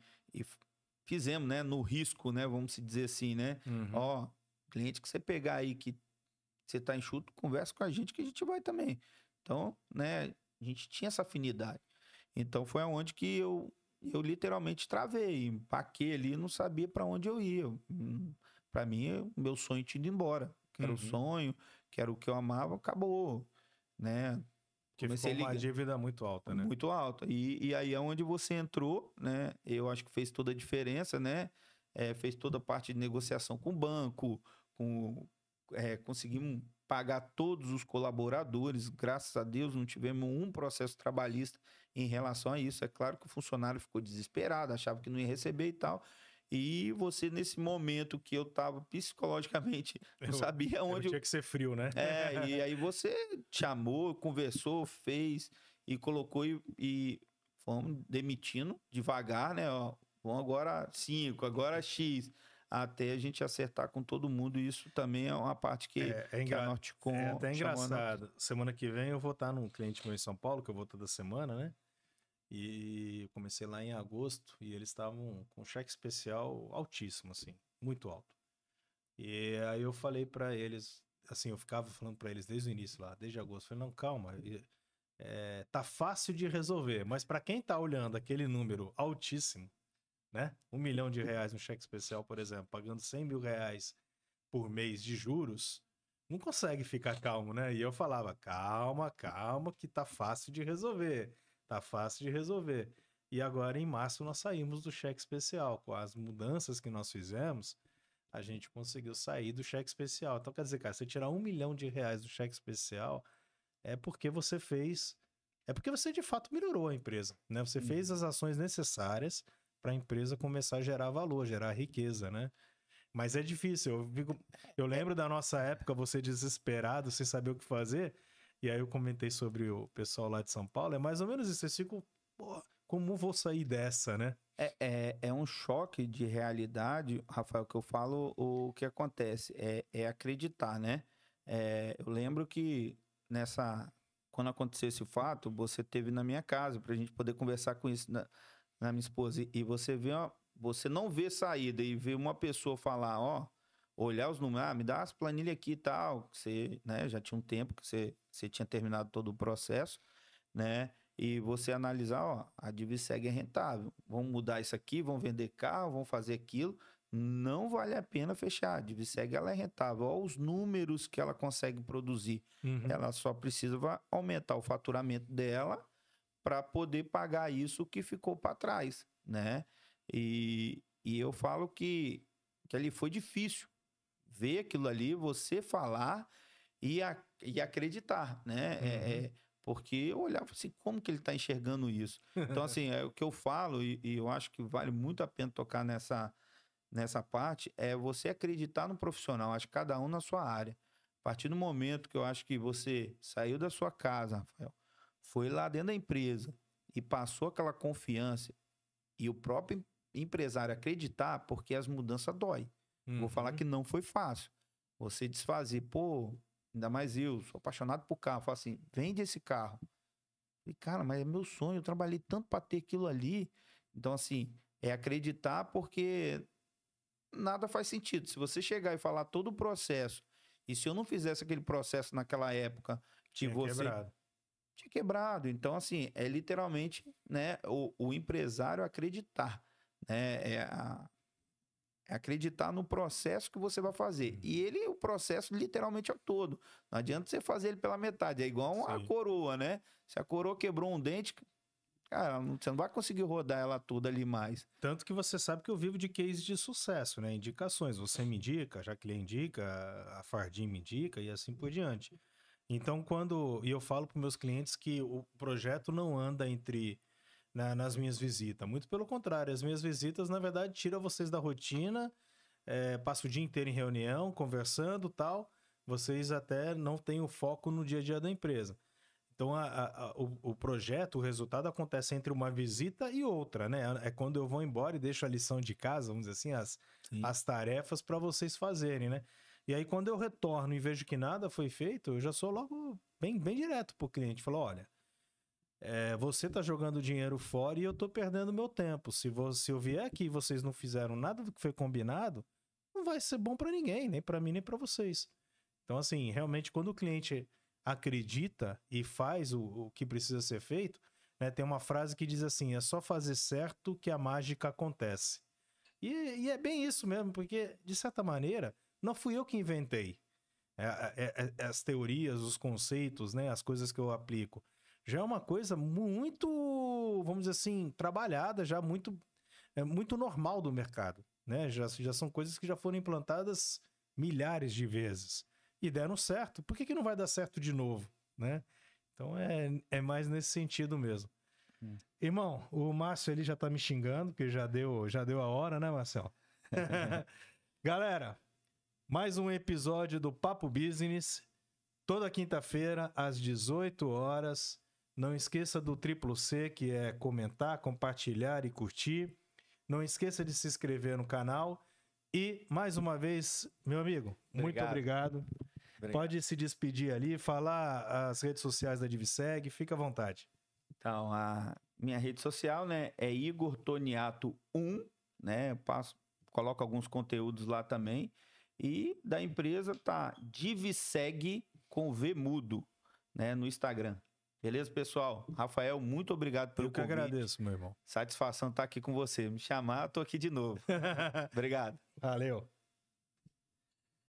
fizemos, né, no risco, né, vamos dizer assim, né? Uhum. Ó, cliente que você pegar aí que você tá enxuto, conversa com a gente que a gente vai também. Então, né, A gente tinha essa afinidade. Então foi aonde que eu literalmente travei, empaquei ali, não sabia para onde eu ia. Para mim, o meu sonho tinha ido embora. Que era o sonho, que era o que eu amava, acabou, né? Que ficou uma dívida muito alta, né? Muito alta. E aí é onde você entrou, né? Eu acho que fez toda a diferença, né? Fez toda a parte de negociação com o banco, conseguimos pagar todos os colaboradores. Graças a Deus, não tivemos um processo trabalhista em relação a isso. É claro que o funcionário ficou desesperado, achava que não ia receber e tal. E você, nesse momento que eu estava psicologicamente, não sabia onde... Tinha que ser frio, né? E aí você chamou, conversou, fez e colocou e fomos demitindo devagar, né? Ó, vamos agora 5, agora X, até a gente acertar com todo mundo. Isso também é uma parte que a Nortecom... É até engraçado. Semana que vem eu vou estar num cliente meu em São Paulo, que eu vou toda semana, né? E eu comecei lá em agosto e eles estavam com um cheque especial altíssimo, assim, muito alto. E aí eu falei pra eles, assim, eu ficava falando pra eles desde o início lá, desde agosto, falei, não, calma, tá fácil de resolver, mas pra quem tá olhando aquele número altíssimo, né? R$1 milhão no cheque especial, por exemplo, pagando R$100 mil por mês de juros, não consegue ficar calmo, né? E eu falava, calma, que tá fácil de resolver. Tá fácil de resolver. E agora, em março, nós saímos do cheque especial. Com as mudanças que nós fizemos, a gente conseguiu sair do cheque especial. Então, quer dizer, cara, você tirar R$1 milhão do cheque especial é porque você fez... É porque você, de fato, melhorou a empresa, né? Você fez as ações necessárias para a empresa começar a gerar valor, gerar riqueza, né? Mas é difícil. Eu lembro da nossa época, você desesperado, sem saber o que fazer. E aí eu comentei sobre o pessoal lá de São Paulo. É mais ou menos isso. Vocês ficam, pô, como vou sair dessa, né? É um choque de realidade, Rafael, que eu falo o que acontece. É acreditar, né? Eu lembro que quando aconteceu esse fato, você teve na minha casa para a gente poder conversar com isso na minha esposa. E você não vê saída e vê uma pessoa falar, ó, olhar os números, me dá as planilhas aqui e tal, que você, né, já tinha um tempo que você tinha terminado todo o processo, né? E você analisar, ó, a Diviseg é rentável, vamos mudar isso aqui, vamos vender carro, vamos fazer aquilo, não vale a pena fechar. A Diviseg, ela é rentável, olha os números que ela consegue produzir. Ela só precisa aumentar o faturamento dela para poder pagar isso que ficou para trás, né? E eu falo que ali foi difícil ver aquilo ali, você falar e acreditar, né? Porque eu olhava assim, como que ele está enxergando isso? Então, assim, é o que eu falo e eu acho que vale muito a pena tocar nessa parte, é você acreditar no profissional, acho que cada um na sua área. A partir do momento que eu acho que você saiu da sua casa, Rafael, foi lá dentro da empresa e passou aquela confiança e o próprio empresário acreditar, porque as mudanças dói. Vou falar que não foi fácil. Você desfazer, pô, ainda mais eu, sou apaixonado por carro, falo assim, vende esse carro. E, cara, mas é meu sonho, eu trabalhei tanto para ter aquilo ali. Então, assim, é acreditar porque nada faz sentido. Se você chegar e falar todo o processo, e se eu não fizesse aquele processo naquela época que quebrado. Tinha quebrado. Então, assim, é literalmente, né, o empresário acreditar, né? É acreditar no processo que você vai fazer. E o processo literalmente é todo. Não adianta você fazer ele pela metade. É igual a coroa, né? Se a coroa quebrou um dente, cara, você não vai conseguir rodar ela toda ali mais. Tanto que você sabe que eu vivo de case de sucesso, né? Indicações. Você me indica, a Jaqueline indica, a Fardim me indica e assim por diante. Então, e eu falo para meus clientes que o projeto não anda nas minhas visitas. Muito pelo contrário, as minhas visitas, na verdade, tiram vocês da rotina, passo o dia inteiro em reunião, conversando e tal. Vocês até não têm o foco no dia a dia da empresa. Então, o projeto, o resultado acontece entre uma visita e outra, né? É quando eu vou embora e deixo a lição de casa, vamos dizer assim, as tarefas para vocês fazerem, né? E aí, quando eu retorno e vejo que nada foi feito, eu já sou logo bem direto pro cliente. Falo, olha, você tá jogando dinheiro fora e eu tô perdendo meu tempo. Se eu vier aqui e vocês não fizeram nada do que foi combinado, não vai ser bom para ninguém, nem para mim, nem para vocês. Então, assim, realmente, quando o cliente acredita e faz o que precisa ser feito, né? Tem uma frase que diz assim: é só fazer certo que a mágica acontece. E é bem isso mesmo, porque, de certa maneira, não fui eu que inventei as teorias, os conceitos, né? As coisas que eu aplico. Já é uma coisa muito, vamos dizer assim, trabalhada, já muito normal do mercado, né? Já são coisas que já foram implantadas milhares de vezes e deram certo. Por que não vai dar certo de novo, né? Então é mais nesse sentido mesmo. Irmão, o Márcio ele já tá me xingando, porque já deu a hora, né, Marcelo? Galera, mais um episódio do Papo Business, toda quinta-feira às 18 horas. Não esqueça do Triplo C, que é comentar, compartilhar e curtir. Não esqueça de se inscrever no canal. E, mais uma vez, meu amigo, muito obrigado. Pode se despedir ali, falar as redes sociais da Diviseg, fica à vontade. Então, a minha rede social, né, é Igor Toniato 1, né? Coloco alguns conteúdos lá também. E da empresa tá Diviseg com V mudo, né, no Instagram. Beleza, pessoal? Rafael, muito obrigado pelo convite. Eu que agradeço, meu irmão. Satisfação estar aqui com você. Me chamar, tô aqui de novo. Obrigado. Valeu.